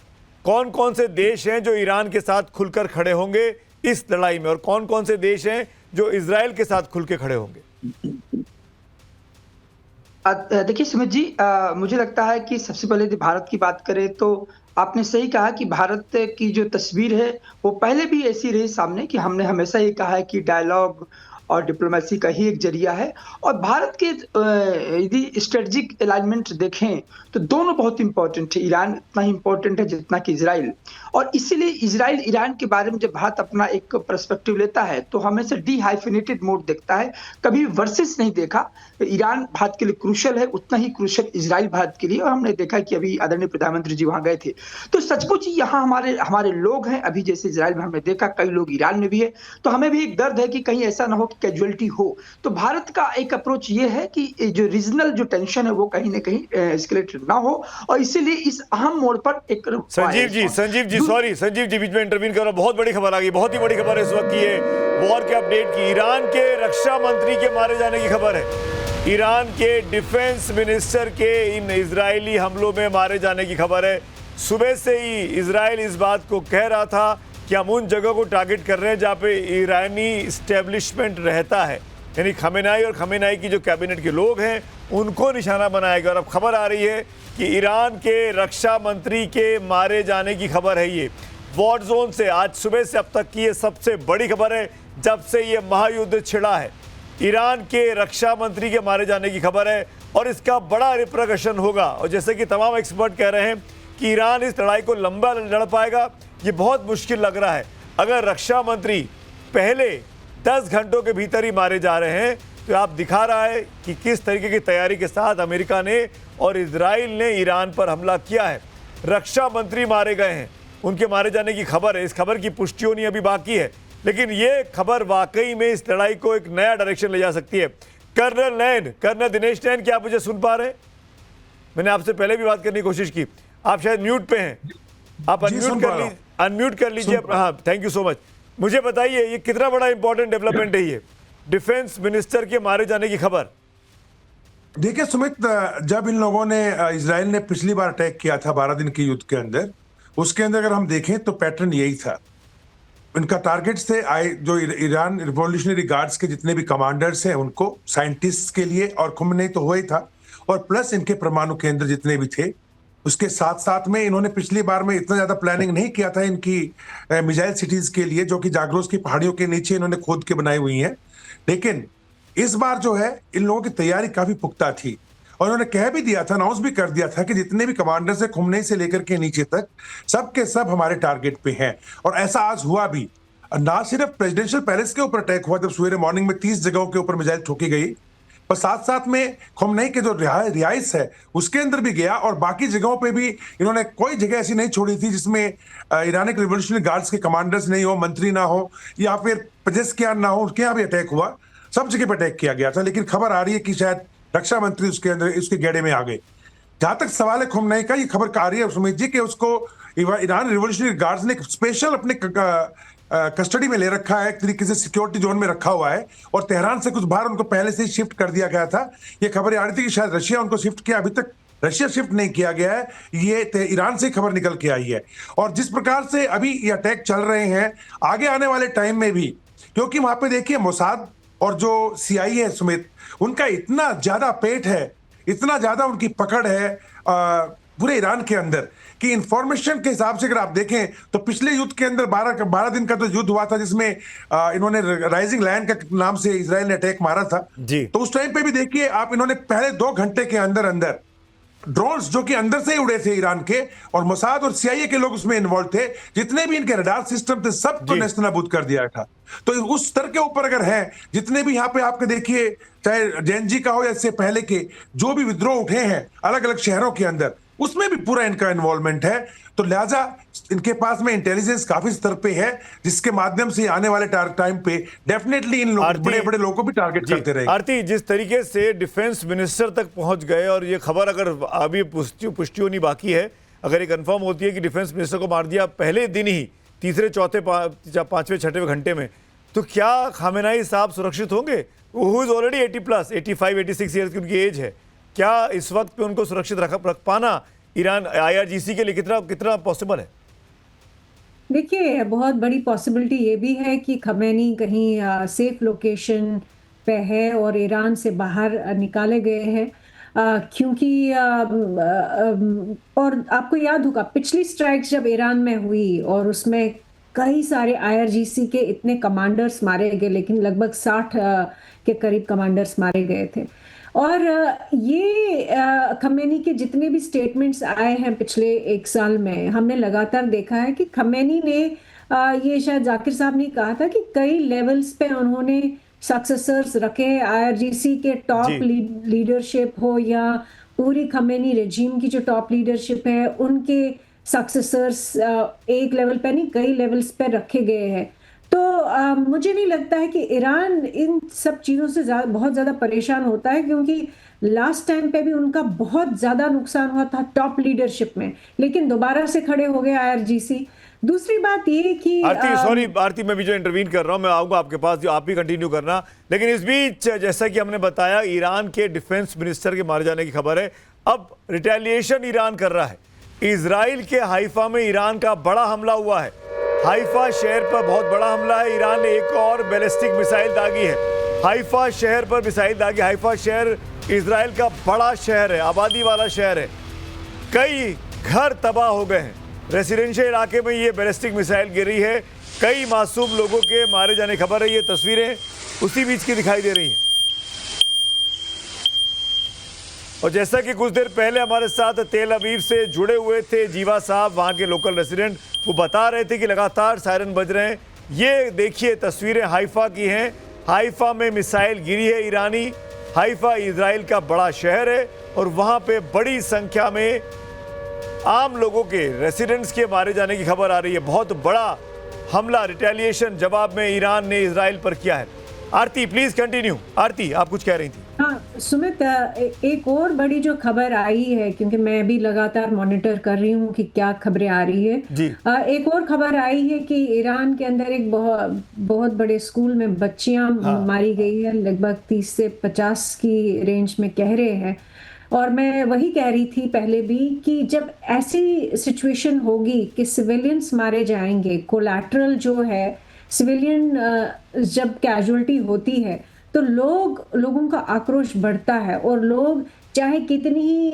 कौन कौन से देश हैं जो ईरान के साथ खुलकर खड़े होंगे इस लड़ाई में, और कौन कौन से देश हैं जो इजराइल के साथ खुल के खड़े होंगे? देखिए सुमित जी, मुझे लगता है कि सबसे पहले यदि भारत की बात करें तो आपने सही कहा कि भारत की जो तस्वीर है वो पहले भी ऐसी रही सामने कि हमने हमेशा ये कहा है कि डायलॉग और डिप्लोमेसी का ही एक जरिया है। और भारत के यदि स्ट्रेटजिक अलाइनमेंट देखें तो दोनों बहुत इंपॉर्टेंट है। ईरान इतना ही इंपॉर्टेंट है जितना कि इजराइल, और इसीलिए इजराइल ईरान के बारे में जब भारत अपना एक पर्सपेक्टिव लेता है तो हमेशा डीहाइफिनेटेड मोड देखता है, कभी वर्सेस नहीं देखा। ईरान भारत के लिए क्रूशल है, उतना ही क्रूशल इजराइल भारत के लिए। और हमने देखा कि अभी आदरणीय प्रधानमंत्री जी वहां गए थे, तो सचमुच यहाँ हमारे लोग हैं। अभी जैसे इजराइल में हमने देखा कई लोग ईरान में भी है, तो हमें भी एक दर्द है कि कहीं ऐसा ना हो कैजुअलिटी हो। तो भारत का एक अप्रोच ये है कि जो रीजनल जो टेंशन है वो कहीं ना कहीं एस्केलेट ना हो, और इसीलिए इस अहम मोड़ पर एक संजीव जी सॉरी संजीव जी, बीच में इंटरवीन कर रहा हूं। बहुत बड़ी खबर आ गई, बहुत ही बड़ी खबर है इस वक्त की, ये वॉर के अपडेट की। ईरान के रक्षा मंत्री के मारे जाने की खबर है। ईरान के डिफेंस मिनिस्टर के इन इजरायली हमलों में मारे जाने की खबर है। सुबह से ही इजराइल इस बात को कह रहा था कि हम उन जगहों को टारगेट कर रहे हैं जहाँ पे ईरानी इस्टेब्लिशमेंट रहता है, यानी खमेनाई और खमेनाई की जो कैबिनेट के लोग हैं उनको निशाना बनाया गया। और अब खबर आ रही है कि ईरान के रक्षा मंत्री के मारे जाने की खबर है। ये वॉर जोन से आज सुबह से अब तक की ये सबसे बड़ी खबर है जब से ये महायुद्ध छिड़ा है। ईरान के रक्षा मंत्री के मारे जाने की खबर है और इसका बड़ा रिप्रकशन होगा। और जैसे कि तमाम एक्सपर्ट कह रहे हैं कि ईरान इस लड़ाई को लंबा लड़ पाएगा, ये बहुत मुश्किल लग रहा है। अगर रक्षा मंत्री पहले 10 घंटों के भीतर ही मारे जा रहे हैं तो आप दिखा रहा है कि किस तरीके की तैयारी के साथ अमेरिका ने और इजराइल ने ईरान पर हमला किया है। रक्षा मंत्री मारे गए हैं, उनके मारे जाने की खबर है। इस खबर की पुष्टि होनी अभी बाकी है, लेकिन ये खबर वाकई में इस लड़ाई को एक नया डायरेक्शन ले जा सकती है। कर्नल दिनेश नैन, क्या आप मुझे सुन पा रहे हैं? मैंने आपसे पहले भी बात करने की कोशिश की, आप शायद म्यूट पे हैं, आप अनम्यूट कर लीजिए। हाँ, थैंक यू सो मच। मुझे बताइए ये कितना बड़ा इंपॉर्टेंट डेवलपमेंट है ये डिफेंस मिनिस्टर के मारे जाने की खबर? देखिए सुमित, जब इन लोगों ने इजराइल ने पिछली बार अटैक किया था 12 दिन के युद्ध के अंदर, उसके अंदर अगर हम देखें तो पैटर्न यही था। इनका टारगेट्स थे जो ईरान रिवॉल्यूशनरी गार्ड्स के जितने भी कमांडर्स हैं उनको, साइंटिस्ट के लिए, और खुमनेई तो हुआ ही था, और प्लस इनके परमाणु केंद्र जितने भी थे। उसके साथ साथ में इन्होंने पिछली बार में इतना ज्यादा प्लानिंग नहीं किया था इनकी मिसाइल सिटीज के लिए, जो कि जाग्रोस की पहाड़ियों के नीचे इन्होंने खोद के बनाई हुई हैं। लेकिन इस बार जो है इन लोगों की तैयारी काफी पुख्ता थी, और उन्होंने कह भी दिया था, अनाउंस भी कर दिया था कि जितने भी कमांडर्स हैं खुमनेई से लेकर के नीचे तक, सब के सब हमारे टारगेट पे हैं। और ऐसा आज हुआ भी। ना सिर्फ प्रेसिडेंशियल पैलेस के ऊपर अटैक हुआ जब सवेरे मॉर्निंग में 30 जगहों के ऊपर मिसाइल ठोकी गई, पर साथ साथ में खुमनेई के जो रिहाइश है उसके अंदर भी गया, और बाकी जगहों पे भी इन्होंने कोई जगह ऐसी नहीं छोड़ी थी जिसमें ईरानी रिवॉल्यूशनरी गार्ड्स के कमांडर्स नहीं हो, मंत्री ना हो, या फिर पेजेस्कियान ना हो, उसके यहाँ भी अटैक हुआ। सब जगह पर अटैक किया गया था। लेकिन खबर आ रही है कि शायद रक्षा मंत्री उसके अंदर उसके गेड़े में आ गए। जहां तक सवाल है खुमनेई का, ये खबर आ रही है सुमित जी कि उसको ईरान रिवॉल्यूशनरी गार्ड्स ने स्पेशल अपने कस्टडी में ले रखा है, एक तरीके से सिक्योरिटी जोन में रखा हुआ है, और तेहरान से कुछ बाहर उनको पहले से ही शिफ्ट कर दिया गया था। ये खबरें आ रही थी कि शायद रशिया उनको शिफ्ट किया, अभी तक रशिया शिफ्ट नहीं किया गया है, ये ईरान से खबर निकल के आई है। और जिस प्रकार से अभी ये अटैक चल रहे हैं, आगे आने वाले टाइम में भी, क्योंकि वहां पे देखिए मोसाद और जो CIA है सुमित, उनका इतना ज्यादा पेट है, इतना ज्यादा उनकी पकड़ है पूरे ईरान के अंदर, कि इंफॉर्मेशन के हिसाब से अगर आप देखें तो पिछले युद्ध के अंदर 12 दिन का तो युद्ध हुआ था जिसमें इन्होंने राइजिंग लायन का नाम से इजराइल ने अटैक मारा था जी। तो उस टाइम पे भी देखिए आप, इन्होंने पहले 2 घंटे के अंदर अंदर ड्रोन्स जो कि अंदर से ही उड़े थे ईरान के, और मोसाद और सीआईए के लोग उसमें इन्वॉल्व थे, जितने भी इनके रडार सिस्टम थे सबको नेस्तनाबूद कर दिया था। तो उस स्तर के ऊपर अगर है, जितने भी यहाँ पे आपके देखिए, चाहे जेएनजी का हो या इससे पहले के जो भी विद्रोह उठे हैं अलग अलग शहरों के अंदर, उसमें भी पूरा इनका इन्वॉल्वमेंट है। तो लिहाजा इनके पास में इंटेलिजेंस काफी स्तर पे है, जिसके माध्यम से आने वाले टाइम पे डेफिनेटली इन लोगों, बड़े बड़े लोगों को भी टारगेट करते रहेंगे। आरती, जिस तरीके से डिफेंस मिनिस्टर तक पहुंच गए, और ये खबर अगर अभी पुष्टि होनी बाकी है, अगर ये कंफर्म होती है कि डिफेंस मिनिस्टर को मार दिया पहले दिन ही, तीसरे चौथे पांचवें छठवें घंटे में, तो क्या खामेनाई साहब सुरक्षित होंगे? हु इज ऑलरेडी 80+, 85, 86 ईयर्स की उनकी एज है। क्या इस वक्त पे उनको सुरक्षित रख पाना ईरान IRGC के लिए कितना पॉसिबल है? देखिए, बहुत बड़ी पॉसिबिलिटी ये भी है कि खमेनी कहीं सेफ लोकेशन पे है और ईरान से बाहर निकाले गए हैं, क्योंकि और आपको याद होगा पिछली स्ट्राइक्स जब ईरान में हुई और उसमें कई सारे IRGC के इतने कमांडर्स मारे गए, लेकिन लगभग 60 के करीब कमांडर्स मारे गए थे। और ये खमेनी के जितने भी स्टेटमेंट्स आए हैं पिछले 1 साल में, हमने लगातार देखा है कि खमेनी ने ये शायद जाकिर साहब ने कहा था कि कई लेवल्स पे उन्होंने सक्सेसर्स रखे हैं, IRGC के टॉप लीडरशिप हो या पूरी खमेनी रेजिम की जो टॉप लीडरशिप है, उनके सक्सेसर्स एक लेवल पे नहीं कई लेवल्स पे रखे गए हैं। तो मुझे नहीं लगता है कि ईरान इन सब चीज़ों से बहुत ज़्यादा परेशान होता है, क्योंकि लास्ट टाइम पे भी उनका बहुत ज़्यादा नुकसान हुआ था टॉप लीडरशिप में, लेकिन दोबारा से खड़े हो गए IRGC। दूसरी बात ये कि आरती, मैं भी जो इंटरवीन कर रहा हूं, मैं आऊंगा आपके पास, जो आप भी कंटिन्यू करना, लेकिन इस बीच जैसा कि हमने बताया, ईरान के डिफेंस मिनिस्टर के मारे जाने की खबर है। अब रिटेलिएशन ईरान कर रहा है। इजराइल के हाइफा में ईरान का बड़ा हमला हुआ है। हाइफा शहर पर बहुत बड़ा हमला है। ईरान ने एक और बैलिस्टिक मिसाइल दागी है, हाइफा शहर पर मिसाइल दागी। हाइफा शहर इजराइल का बड़ा शहर है, आबादी वाला शहर है। कई घर तबाह हो गए हैं। रेसिडेंशियल इलाके में ये बैलिस्टिक मिसाइल गिरी है। कई मासूम लोगों के मारे जाने की खबर है। ये तस्वीरें उसी बीच की दिखाई दे रही हैं। और जैसा कि कुछ देर पहले हमारे साथ तेल अवीव से जुड़े हुए थे जीवा साहब, वहाँ के लोकल रेसिडेंट, वो बता रहे थे कि लगातार सायरन बज रहे हैं। ये देखिए तस्वीरें हाइफा की हैं। हाइफा में मिसाइल गिरी है ईरानी। हाइफा इजराइल का बड़ा शहर है और वहाँ पे बड़ी संख्या में आम लोगों के, रेसिडेंट्स के मारे जाने की खबर आ रही है। बहुत बड़ा हमला, रिटेलिएशन जवाब में ईरान ने इजराइल पर किया है। आरती, प्लीज कंटिन्यू। आरती, आप कुछ कह रही थी। हाँ सुमित, एक और बड़ी जो खबर आई है, क्योंकि मैं भी लगातार मॉनिटर कर रही हूँ कि क्या खबरें आ रही है जी। एक और खबर आई है कि ईरान के अंदर एक बहुत बड़े स्कूल में बच्चियां मारी गई है, लगभग 30 से 50 की रेंज में कह रहे हैं। और मैं वही कह रही थी पहले भी कि जब ऐसी सिचुएशन होगी कि सिविलियंस मारे जाएंगे, कोलैटरल जो है, सिविलियन जब कैजुअलिटी होती है तो लोगों का आक्रोश बढ़ता है, और लोग चाहे कितनी ही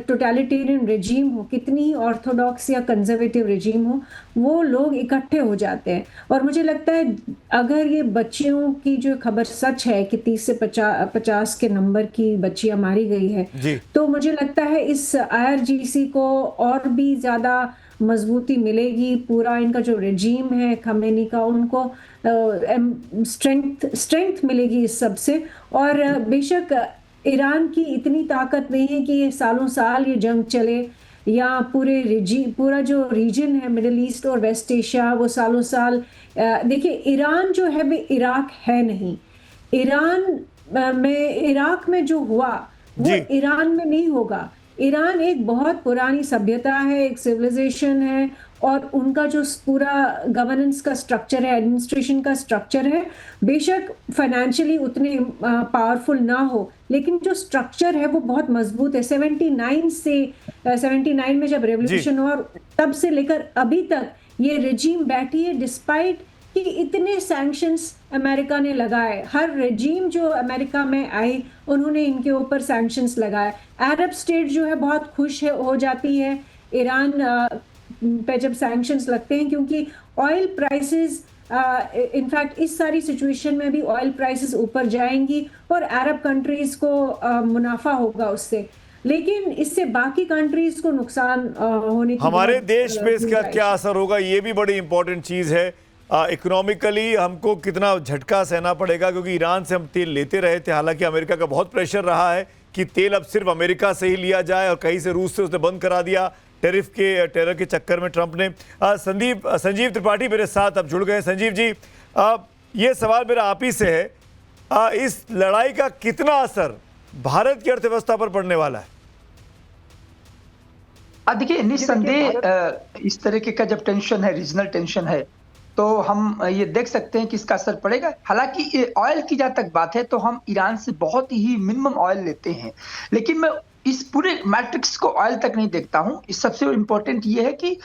टोटलिटेरियन रेजीम हो, कितनी ही ऑर्थोडॉक्स या कंजर्वेटिव रेजीम हो, वो लोग इकट्ठे हो जाते हैं। और मुझे लगता है अगर ये बच्चियों की जो खबर सच है कि 30 से 50 के नंबर की बच्चियां मारी गई है, तो मुझे लगता है इस IRGC को और भी ज़्यादा मजबूती मिलेगी। पूरा इनका जो रेजीम है खमेनी का, उनको स्ट्रेंथ मिलेगी इस सब से। और बेशक ईरान की इतनी ताकत नहीं है कि ये सालों साल ये जंग चले, या पूरा जो रीजन है मिडिल ईस्ट और वेस्ट एशिया, वो सालों साल। देखिए, ईरान जो है वो इराक है नहीं। इराक में जो हुआ वो ईरान में नहीं होगा। ईरान एक बहुत पुरानी सभ्यता है, एक सिविलाइजेशन है, और उनका जो पूरा गवर्नेंस का स्ट्रक्चर है, एडमिनिस्ट्रेशन का स्ट्रक्चर है, बेशक फाइनेंशियली उतने पावरफुल ना हो, लेकिन जो स्ट्रक्चर है वो बहुत मजबूत है। 79 में जब रेवोल्यूशन हुआ, तब से लेकर अभी तक ये रेजीम बैठी है, डिस्पाइट कि इतने सैंक्शंस अमेरिका ने लगाए। हर रेजीम जो अमेरिका में आई, उन्होंने इनके ऊपर सैंक्शंस लगाए। अरब स्टेट जो है बहुत खुश हो जाती है ईरान पे जब सैंक्शंस लगते हैं, क्योंकि ऑयल प्राइसेस इनफैक्ट इस सारी सिचुएशन में भी ऑयल प्राइसेस ऊपर जाएंगी और अरब कंट्रीज को मुनाफा होगा उससे, लेकिन इससे बाकी कंट्रीज को नुकसान होने की हमारे बहुत, देश पे इसका गुंजाइश क्या है। असर होगा, ये भी बड़ी इंपॉर्टेंट चीज़ है। इकोनॉमिकली हमको कितना झटका सहना पड़ेगा, क्योंकि ईरान से हम तेल लेते रहे थे, हालांकि अमेरिका का बहुत प्रेशर रहा है कि तेल अब सिर्फ अमेरिका से ही लिया जाए, और कहीं से रूस से उसने बंद करा दिया टेरर के चक्कर में ट्रंप ने। संजीव त्रिपाठी मेरे साथ अब जुड़ गए। संजीव जी, ये सवाल मेरा आप ही से है, इस लड़ाई का कितना असर भारत की अर्थव्यवस्था पर पड़ने वाला है? देखिए, निस्संदेह इस तरीके का जब टेंशन है, रीजनल टेंशन है, तो हम ये देख सकते हैं कि इसका असर पड़ेगा। हालांकि ऑयल की जहां तक बात है तो हम ईरान से बहुत ही मिनिमम ऑयल लेते हैं, लेकिन मैं इस पूरे मैट्रिक्स को ऑयल तक नहीं देखता हूं। इस सबसे इम्पोर्टेंट ये है कि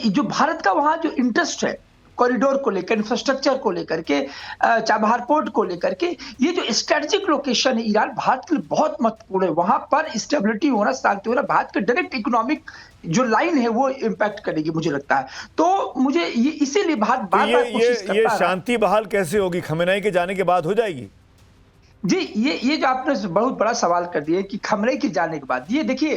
जो भारत का वहां जो इंटरेस्ट है कॉरिडोर को लेकर, इंफ्रास्ट्रक्चर को लेकर के, चाबहार पोर्ट को लेकर के, ये जो स्ट्रेटेजिक लोकेशन है ईरान भारत के लिए बहुत महत्वपूर्ण है। वहां पर स्टेबिलिटी होना, शांति होना भारत के डायरेक्ट इकोनॉमिक जो लाइन है वो इम्पैक्ट करेगी, मुझे लगता है। तो मुझे ये इसीलिए भारत बार-बार कोशिश करता है। ये शांति बहाल कैसे होगी? खमेनेई के जाने के बाद हो जाएगी? जी, ये जो आपने बहुत बड़ा सवाल कर दिया कि खमेनेई के जाने के बाद, ये देखिए,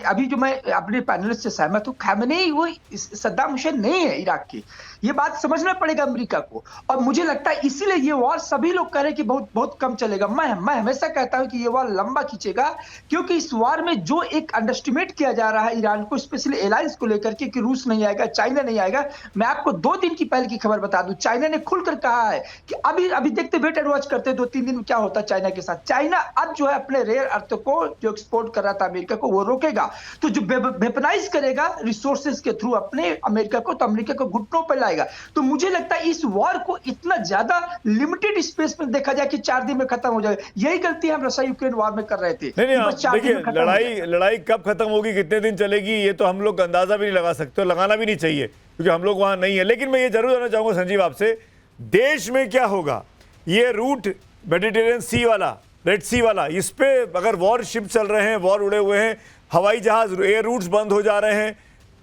अभी जो मैं अपने पैनलिस्ट से सहमत हूँ, खमेनेई वो सद्दाम हुसैन नहीं है इराक की, ये बात समझना पड़ेगा अमेरिका को। और मुझे लगता है इसीलिए ये वॉर सभी लोग कह रहे हैं कि बहुत बहुत कम चलेगा। मैं हमेशा कहता हूं कि ये वॉर लंबा खींचेगा, क्योंकि इस वॉर में जो एक अंडरस्टिमेट किया जा रहा है ईरान को, स्पेशली एलायंस को लेकर के, कि रूस नहीं आएगा, चाइना नहीं आएगा। मैं आपको 2 दिन की पहले की खबर बता दूं, चाइना ने खुलकर कहा है कि अभी देखते, वेट एंड वॉच करते 2-3 दिन में क्या होता है चाइना के साथ। चाइना अब जो है अपने रेयर अर्थ को जो एक्सपोर्ट कर रहा था अमेरिका को, वो रोकेगा। तो जो वेपनाइज करेगा रिसोर्सेज के थ्रू अपने अमेरिका को, तो अमेरिका को घुटनों पर लाएगा। तो मुझे लगता है इस वॉर को इतना ज्यादा लिमिटेड स्पेस में देखा जाए कि 4 दिन में खत्म हो जाएगा। यही गलती हम रशिया यूक्रेन वॉर में कर रहे थे। देखिए, लड़ाई कब खत्म होगी, कितने दिन चलेगी, ये तो हम लोग अंदाजा भी नहीं लगा सकते, और लगाना भी नहीं चाहिए, क्योंकि हम लोग वहां नहीं है। लेकिन मैं ये जरूर जानना चाहूंगा संजीव आपसे, देश में क्या होगा? ये रूट मेडिटेरियन सी वाला, रेड सी वाला, इस पे अगर वॉर शिप चल रहे हैं, वॉर उड़े हुए हैं, हवाई जहाज, एयर रूट्स बंद हो जा रहे हैं,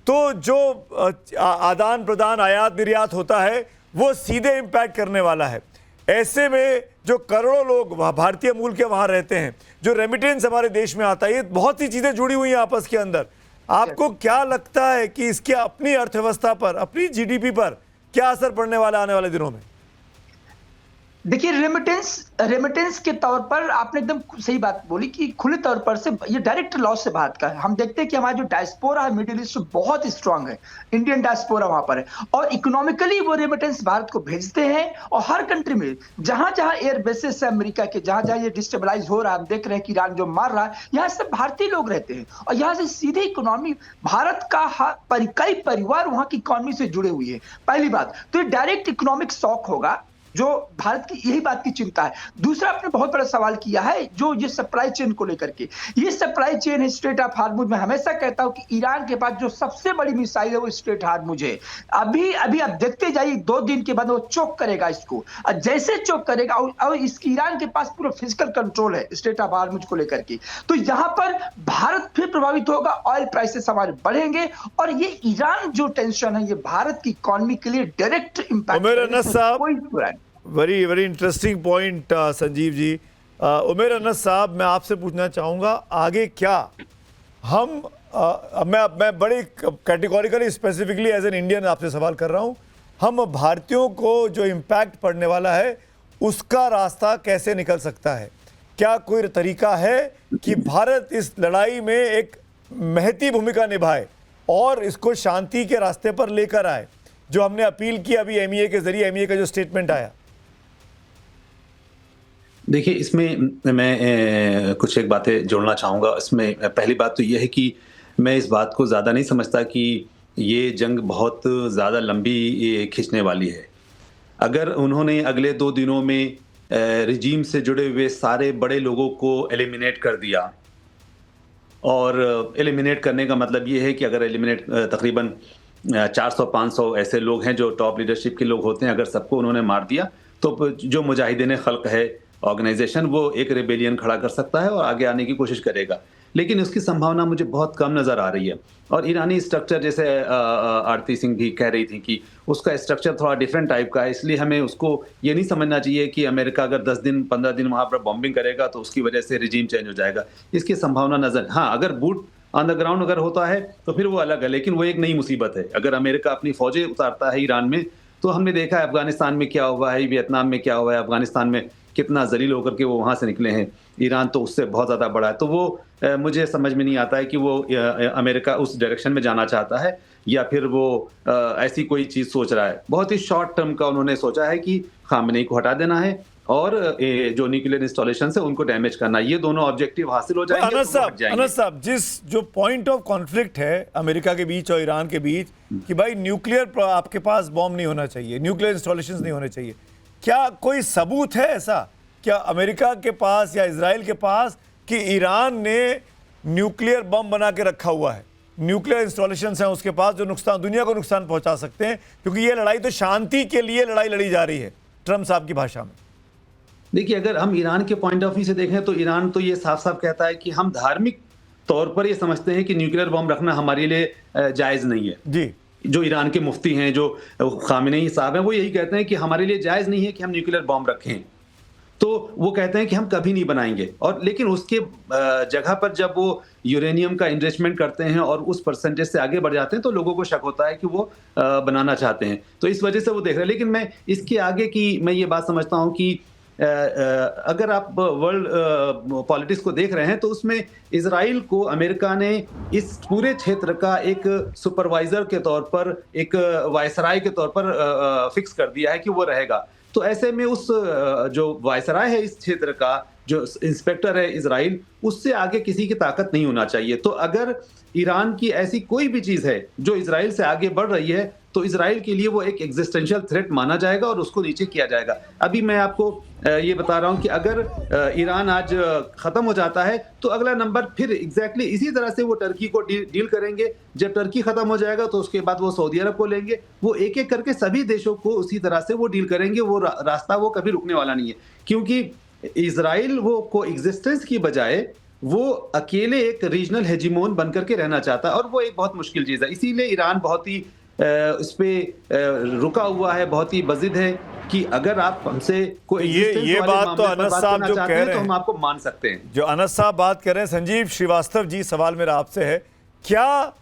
तो जो आदान प्रदान, आयात निर्यात होता है, वो सीधे इम्पैक्ट करने वाला है। ऐसे में जो करोड़ों लोग भारतीय मूल के वहां रहते हैं, जो रेमिटेंस हमारे देश में आता है, ये बहुत सी चीजें जुड़ी हुई हैं आपस के अंदर। आपको क्या लगता है कि इसके अपनी अर्थव्यवस्था पर, अपनी जीडीपी पर क्या असर पड़ने वाला है आने वाले दिनों में? देखिए, रेमिटेंस के तौर पर आपने एकदम सही बात बोली कि खुले तौर पर से ये डायरेक्ट लॉस है भारत का। हम देखते हैं कि हमारा जो डायस्पोरा है मिडिल ईस्ट बहुत स्ट्रांग है, इंडियन डायस्पोरा वहां पर है, और इकोनॉमिकली वो रेमिटेंस भारत को भेजते हैं। और हर कंट्री में जहां जहां एयर बेसिस है अमेरिका के, जहां जहां ये डिस्टेबलाइज हो रहा है, हम देख रहे हैं कि ईरान जो मार रहा है, यहाँ सब भारतीय लोग रहते हैं, और यहाँ से सीधे इकोनॉमी भारत का कई परिवार वहां की इकोनॉमी से जुड़े हुए हैं। पहली बात तो ये डायरेक्ट इकोनॉमिक शॉक होगा, जो भारत की यही बात की चिंता है। दूसरा, आपने बहुत बड़ा सवाल किया है जो ये सप्लाई चेन को लेकर के, ये सप्लाई चेन है स्ट्रेट ऑफ हार्मुज। मैं हमेशा कहता हूं कि ईरान के पास जो सबसे बड़ी मिसाइल है वो स्ट्रेट हार्मुज है। अभी आप देखते जाइए, 2 दिन के बाद वो चोक करेगा इसको, और जैसे चोक करेगा, और इसकी ईरान के पास पूरा फिजिकल कंट्रोल है स्ट्रेट ऑफ हार्मुज को लेकर के, तो यहां पर भारत फिर प्रभावित होगा, ऑयल प्राइसेस हमारे बढ़ेंगे, और ये ईरान जो टेंशन है ये भारत की इकोनॉमी के लिए direct impact. Very very interesting point Sanjeev ji. Umer Anas साहब, मैं आपसे पूछना चाहूँगा आगे क्या हम मैं बड़ी categorically specifically as an Indian आपसे सवाल कर रहा हूँ, हम भारतीयों को जो इम्पैक्ट पड़ने वाला है उसका रास्ता कैसे निकल सकता है? क्या कोई तरीका है कि भारत इस लड़ाई में एक महती भूमिका निभाए और इसको शांति के रास्ते पर लेकर आए, जो हमने अपील की अभी एमईए के जरिए, एमईए का जो स्टेटमेंट आया? देखिए, इसमें मैं कुछ एक बातें जोड़ना चाहूँगा। इसमें पहली बात तो ये है कि मैं इस बात को ज़्यादा नहीं समझता कि ये जंग बहुत ज़्यादा लंबी खींचने वाली है। अगर उन्होंने अगले 2 दिनों में रिजीम से जुड़े हुए सारे बड़े लोगों को एलिमिनेट कर दिया, और एलिमिनेट करने का मतलब ये है कि अगर तकरीबन 400-500 ऐसे लोग हैं जो टॉप लीडरशिप के लोग होते हैं, अगर सबको उन्होंने मार दिया, तो जो मुजाहिदीन खल्क है ऑर्गेनाइजेशन, वो एक रेबेलियन खड़ा कर सकता है और आगे आने की कोशिश करेगा। लेकिन उसकी संभावना मुझे बहुत कम नज़र आ रही है। और ईरानी स्ट्रक्चर, जैसे आरती सिंह भी कह रही थी कि उसका स्ट्रक्चर थोड़ा डिफरेंट टाइप का है, इसलिए हमें उसको ये नहीं समझना चाहिए कि अमेरिका अगर 10 दिन 15 दिन वहाँ पर बॉम्बिंग करेगा तो उसकी वजह से रिजीम चेंज हो जाएगा। इसकी संभावना नज़र, हाँ, अगर बूट ऑन द ग्राउंड अगर होता है तो फिर वो अलग है, लेकिन वो एक नई मुसीबत है। अगर अमेरिका अपनी फौजें उतारता है ईरान में, तो हमने देखा है अफगानिस्तान में क्या हुआ है, वियतनाम में क्या हुआ है, अफगानिस्तान में कितना जलील होकर के वो वहाँ से निकले हैं। ईरान तो उससे बहुत ज़्यादा बड़ा है। तो वो मुझे समझ में नहीं आता है कि वो अमेरिका उस डायरेक्शन में जाना चाहता है या फिर वो ऐसी कोई चीज़ सोच रहा है। बहुत ही शॉर्ट टर्म का उन्होंने सोचा है कि खामनेई को हटा देना है और जो न्यूक्लियर इंस्टॉलेशन है उनको डैमेज करना। ये दोनों ऑब्जेक्टिव हासिल हो जाएंगे। अनस साहब, जिस जो पॉइंट ऑफ कॉन्फ्लिक्ट है अमेरिका के बीच और ईरान के बीच कि भाई न्यूक्लियर आपके पास बॉम्ब नहीं होना चाहिए, न्यूक्लियर इंस्टॉलेशन नहीं होने चाहिए, क्या कोई सबूत है ऐसा क्या अमेरिका के पास या इजराइल के पास कि ईरान ने न्यूक्लियर बम बना के रखा हुआ है, न्यूक्लियर इंस्टॉलेशन हैं उसके पास जो नुकसान, दुनिया को नुकसान पहुंचा सकते हैं? क्योंकि ये लड़ाई तो शांति के लिए लड़ाई लड़ी जा रही है ट्रम्प साहब की भाषा में। देखिए, अगर हम ईरान के पॉइंट ऑफ व्यू से देखें तो ईरान तो ये साफ साफ कहता है कि हम धार्मिक तौर पर ये समझते हैं कि न्यूक्लियर बम रखना हमारे लिए जायज़ नहीं है जी। जो ईरान के मुफ्ती हैं, जो खामेनेई साहब हैं, वो यही कहते हैं कि हमारे लिए जायज़ नहीं है कि हम न्यूक्लियर बम रखें। तो वो कहते हैं कि हम कभी नहीं बनाएंगे। और लेकिन उसके जगह पर जब वो यूरेनियम का इन्रिचमेंट करते हैं और उस परसेंटेज से आगे बढ़ जाते हैं तो लोगों को शक होता है कि वो बनाना चाहते हैं। तो इस वजह से वो देख रहे हैं। लेकिन मैं इसके आगे की मैं ये बात समझता हूँ कि अगर आप वर्ल्ड पॉलिटिक्स को देख रहे हैं तो उसमें इजराइल को अमेरिका ने इस पूरे क्षेत्र का एक सुपरवाइजर के तौर पर, एक वायसराय के तौर पर फिक्स कर दिया है कि वो रहेगा। तो ऐसे में उस जो वायसराय है इस क्षेत्र का, जो इंस्पेक्टर है इजराइल, उससे आगे किसी की ताकत नहीं होना चाहिए। तो अगर ईरान की ऐसी कोई भी चीज़ है जो इजराइल से आगे बढ़ रही है तो इजराइल के लिए वो एक एग्जिस्टेंशियल थ्रेट माना जाएगा और उसको नीचे किया जाएगा। अभी मैं आपको ये बता रहा हूँ कि अगर ईरान आज ख़त्म हो जाता है तो अगला नंबर फिर एग्जैक्टली इसी तरह से वो टर्की को डील करेंगे। जब टर्की ख़त्म हो जाएगा तो उसके बाद वो सऊदी अरब को लेंगे। वो एक एक करके सभी देशों को उसी तरह से वो डील करेंगे। वो रास्ता वो कभी रुकने वाला नहीं है, क्योंकि इजराइल वो को एग्जिस्टेंस की बजाय वो अकेले एक रीजनल हेजिमोन बनकर के रहना चाहता है और वो एक बहुत मुश्किल चीज़ है। इसीलिए ईरान बहुत ही इस पे रुका हुआ है, बहुत ही बजिद है कि अगर आप हमसे कोई ये बात तो अनस साहब जो कह रहे हैं तो हम आपको मान सकते हैं। जो अनस साहब बात कर रहे हैं, संजीव श्रीवास्तव जी, सवाल मेरा आपसे है, क्या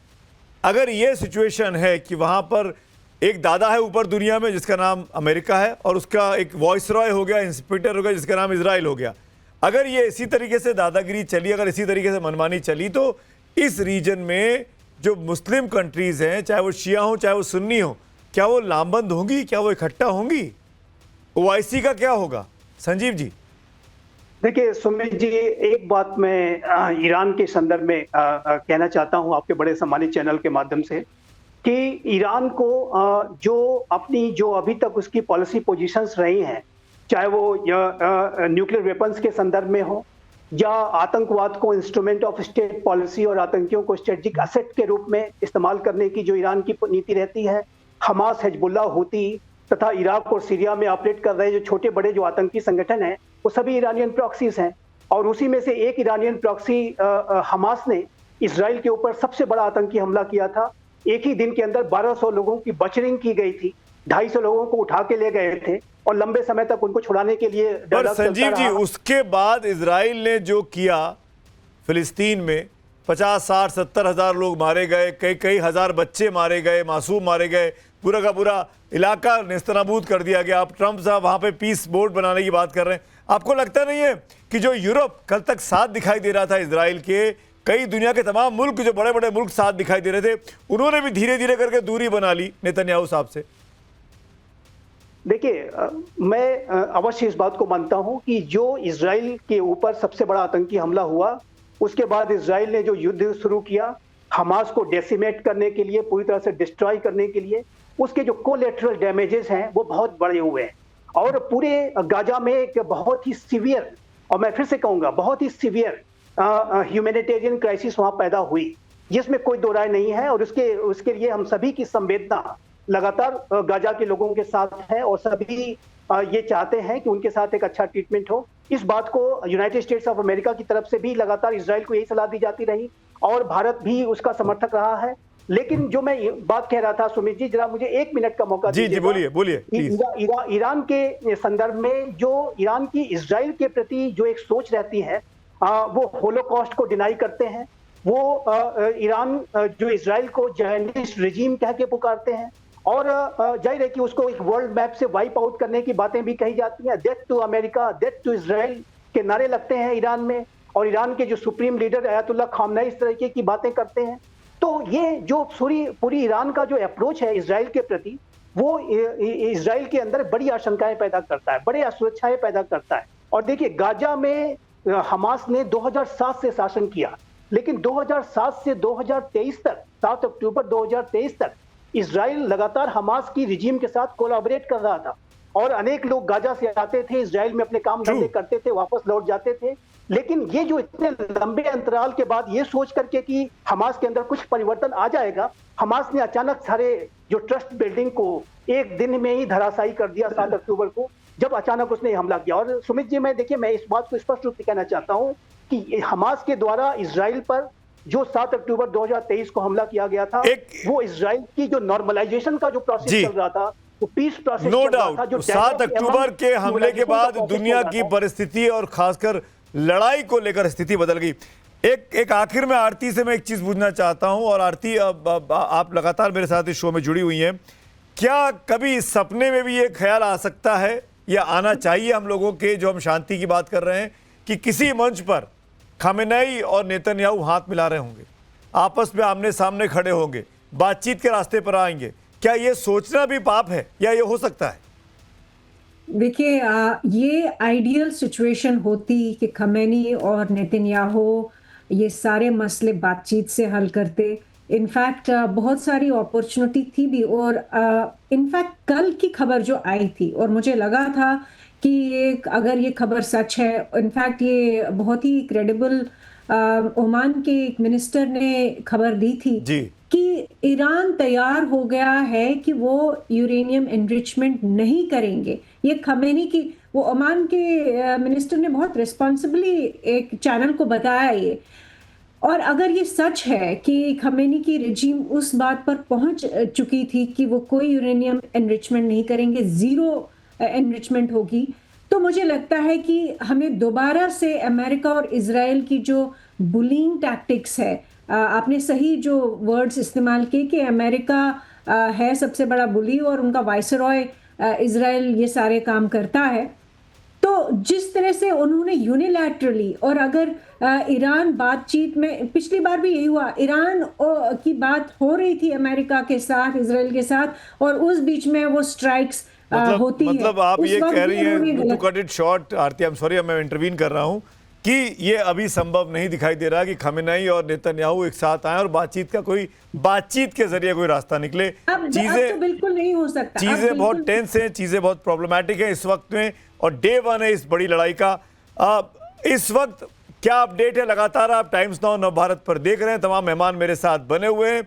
अगर ये सिचुएशन है कि वहां पर एक दादा है ऊपर दुनिया में जिसका नाम अमेरिका है और उसका एक वॉइसरॉय हो गया, इंस्पेक्टर हो गया जिसका नाम इजराइल हो गया, अगर ये इसी तरीके से दादागिरी चली, अगर इसी तरीके से मनमानी चली, तो इस रीजन में जो मुस्लिम कंट्रीज हैं, चाहे वो शिया हो चाहे वो सुन्नी हो, क्या वो लामबंद होंगी, क्या वो इकट्ठा होंगी? ओआईसी का क्या होगा? संजीव जी। देखिए सुमित जी, एक बात मैं ईरान के संदर्भ में कहना चाहता हूं आपके बड़े सम्मानित चैनल के माध्यम से कि ईरान को जो अभी तक उसकी पॉलिसी पोजीशंस रही हैं, चाहे वो न्यूक्लियर वेपन्स के संदर्भ में हो या आतंकवाद को इंस्ट्रूमेंट ऑफ स्टेट पॉलिसी और आतंकियों को स्ट्रेटेजिक एसेट के रूप में इस्तेमाल करने की जो ईरान की नीति रहती है, हमास, हिजबुल्लाह, हूती तथा इराक और सीरिया में ऑपरेट कर रहे जो छोटे बड़े जो आतंकी संगठन हैं वो सभी ईरानियन प्रॉक्सीज हैं। और उसी में से एक ईरानियन प्रॉक्सी हमास ने इजराइल के ऊपर सबसे बड़ा आतंकी हमला किया था। एक ही दिन के अंदर 1200 लोगों की बचरिंग की गई थी, 250 लोगों को उठा के ले गए थे और लंबे समय तक उनको छुड़ाने के लिए पर संजीव जी, उसके बाद इजराइल ने जो किया फिलिस्तीन में 50, 60, 70 हजार लोग मारे गए, कई हजार बच्चे मारे गए, मासूम मारे गए, पूरा का पूरा इलाका नेस्तनाबूद कर दिया गया। आप ट्रम्प साहब वहां पे पीस बोर्ड बनाने की बात कर रहे हैं। आपको लगता नहीं है कि जो यूरोप कल तक साथ दिखाई दे रहा था इजराइल के, कई दुनिया के तमाम मुल्क, जो बड़े बड़े मुल्क साथ दिखाई दे रहे थे, उन्होंने भी धीरे धीरे करके दूरी बना ली नेतन्याहू साहब से? देखिए, मैं अवश्य इस बात को मानता हूं कि जो इजराइल के ऊपर सबसे बड़ा आतंकी हमला हुआ, उसके बाद इजराइल ने जो युद्ध शुरू किया हमास को डेसिमेट करने के लिए, पूरी तरह से डिस्ट्रॉय करने के लिए, उसके जो कोलेटरल डैमेजेस हैं वो बहुत बड़े हुए हैं। और पूरे गाजा में एक बहुत ही सीवियर, और मैं फिर से कहूंगा बहुत ही सीवियर ह्यूमैनिटेरियन क्राइसिस वहां पैदा हुई, जिसमें कोई दो राय नहीं है। और उसके लिए हम सभी की संवेदना लगातार गाजा के लोगों के साथ है और सभी ये चाहते हैं कि उनके साथ एक अच्छा ट्रीटमेंट हो। इस बात को यूनाइटेड स्टेट्स ऑफ अमेरिका की तरफ से भी लगातार इजराइल को यही सलाह दी जाती रही और भारत भी उसका समर्थक रहा है। लेकिन जो मैं ये बात कह रहा था सुमित जी, जरा मुझे 1 मिनट का मौका जी जी, बोलिए बोलिए प्लीज। ईरान के संदर्भ में जो ईरान की इजराइल के प्रति जो एक सोच रहती है, वो होलोकॉस्ट को डिनाई करते हैं। वो ईरान जो इजराइल को जर्नलिस्ट रिजीम कह के पुकारते हैं और जाहिर है कि उसको एक वर्ल्ड मैप से वाइप आउट करने की बातें भी कही जाती हैं। Death to America, death to Israel के नारे लगते हैं ईरान में और ईरान के जो सुप्रीम लीडर अयातुल्लाह खामनेई इस तरीके की बातें करते हैं। तो ये जो पूरी ईरान का जो अप्रोच है इजराइल के प्रति, वो इजराइल के अंदर बड़ी आशंकाएं पैदा करता है, बड़े असुरक्षाएं पैदा करता है। और देखिए, गाजा में हमास ने 2007 से शासन किया, लेकिन 2007 से 2023 तक, 7 अक्टूबर 2023 तक इजराइल लगातार हमास की रिजीम के साथ कोलैबोरेट कर रहा था और अनेक लोग गाजा से आते थे, इजराइल में अपने काम धंधे करते थे, वापस लौट जाते थे। लेकिन ये जो इतने लंबे अंतराल के बाद ये सोच करके कि हमास के अंदर कुछ परिवर्तन आ जाएगा, हमास ने अचानक सारे जो ट्रस्ट बिल्डिंग को एक दिन में ही धराशायी कर दिया 7 अक्टूबर को, जब अचानक उसने हमला किया। और सुमित जी, मैं देखिए, मैं इस बात को स्पष्ट रूप से कहना चाहता हूं कि हमास के द्वारा इजराइल पर जो 7 अक्टूबर 2023 को हमला किया गया था, वो इजराइल की जो नॉर्मलाइजेशन का जो प्रोसेस चल रहा था, वो पीस प्रोसेस नो डाउट 7 अक्टूबर के हमले के बाद दुनिया की परिस्थिति और खासकर लड़ाई को लेकर स्थिति बदल गई। एक आखिर में आरती से मैं एक चीज पूछना चाहता हूं, और आरती, आप लगातार मेरे साथ इस शो में जुड़ी हुई हैं, क्या कभी सपने में भी ये ख्याल आ सकता है या आना चाहिए हम लोगों के, जो हम शांति की बात कर रहे हैं, कि किसी मंच पर खामेनेई और नेतन्याहू हाथ मिला रहे होंगे, आपस में आमने सामने खड़े होंगे, बातचीत के रास्ते पर आएंगे? क्या ये सोचना भी पाप है या ये हो सकता है? देखिए, ये आइडियल सिचुएशन होती कि खमेनी और नेतन्याहू ये सारे मसले बातचीत से हल करते। इनफैक्ट बहुत सारी अपॉर्चुनिटी थी भी, और इनफैक्ट कल की खबर जो आई थी, और मुझे लगा था कि अगर ये खबर सच है, इनफैक्ट ये बहुत ही क्रेडिबल ओमान के एक मिनिस्टर ने खबर दी थी जी, कि ईरान तैयार हो गया है कि वो यूरेनियम एनरिचमेंट नहीं करेंगे। ये खमेनी की, वो ओमान के मिनिस्टर ने बहुत रिस्पॉन्सिबली एक चैनल को बताया ये। और अगर ये सच है कि खमेनी की रिजीम उस बात पर पहुंच चुकी थी कि वो कोई यूरेनियम एनरिचमेंट नहीं करेंगे, जीरो एनरिचमेंट होगी, तो मुझे लगता है कि हमें दोबारा से अमेरिका और इजराइल की जो बुलिंग टैक्टिक्स है, आपने सही जो वर्ड्स इस्तेमाल किए कि अमेरिका है सबसे बड़ा बुली और उनका वाइसरॉय इजराइल ये सारे काम करता है, तो जिस तरह से उन्होंने यूनिलैटरली, और अगर ईरान बातचीत में, पिछली बार भी यही हुआ, ईरान की बात हो रही थी अमेरिका के साथ, इजराइल के साथ, और उस बीच में वो स्ट्राइक्स होती है। मतलब आप ये कह रही हैं, to cut it short, Aarti, I am sorry, मैं इंटरवीन कर रहा हूं, कि ये अभी संभव नहीं दिखाई दे रहा कि खमेनेई और नेतन्याहू एक साथ आए और बातचीत के जरिए कोई रास्ता निकले। चीजें तो बिल्कुल नहीं हो सकता, चीजें बहुत टेंस हैं, चीजें बहुत प्रॉब्लमैटिक हैं इस वक्त में, और डे 1 है इस बड़ी लड़ाई का। इस वक्त क्या अपडेट है? लगातार आप टाइम्स नाउ नव भारत पर देख रहे हैं, तमाम मेहमान मेरे साथ बने हुए हैं।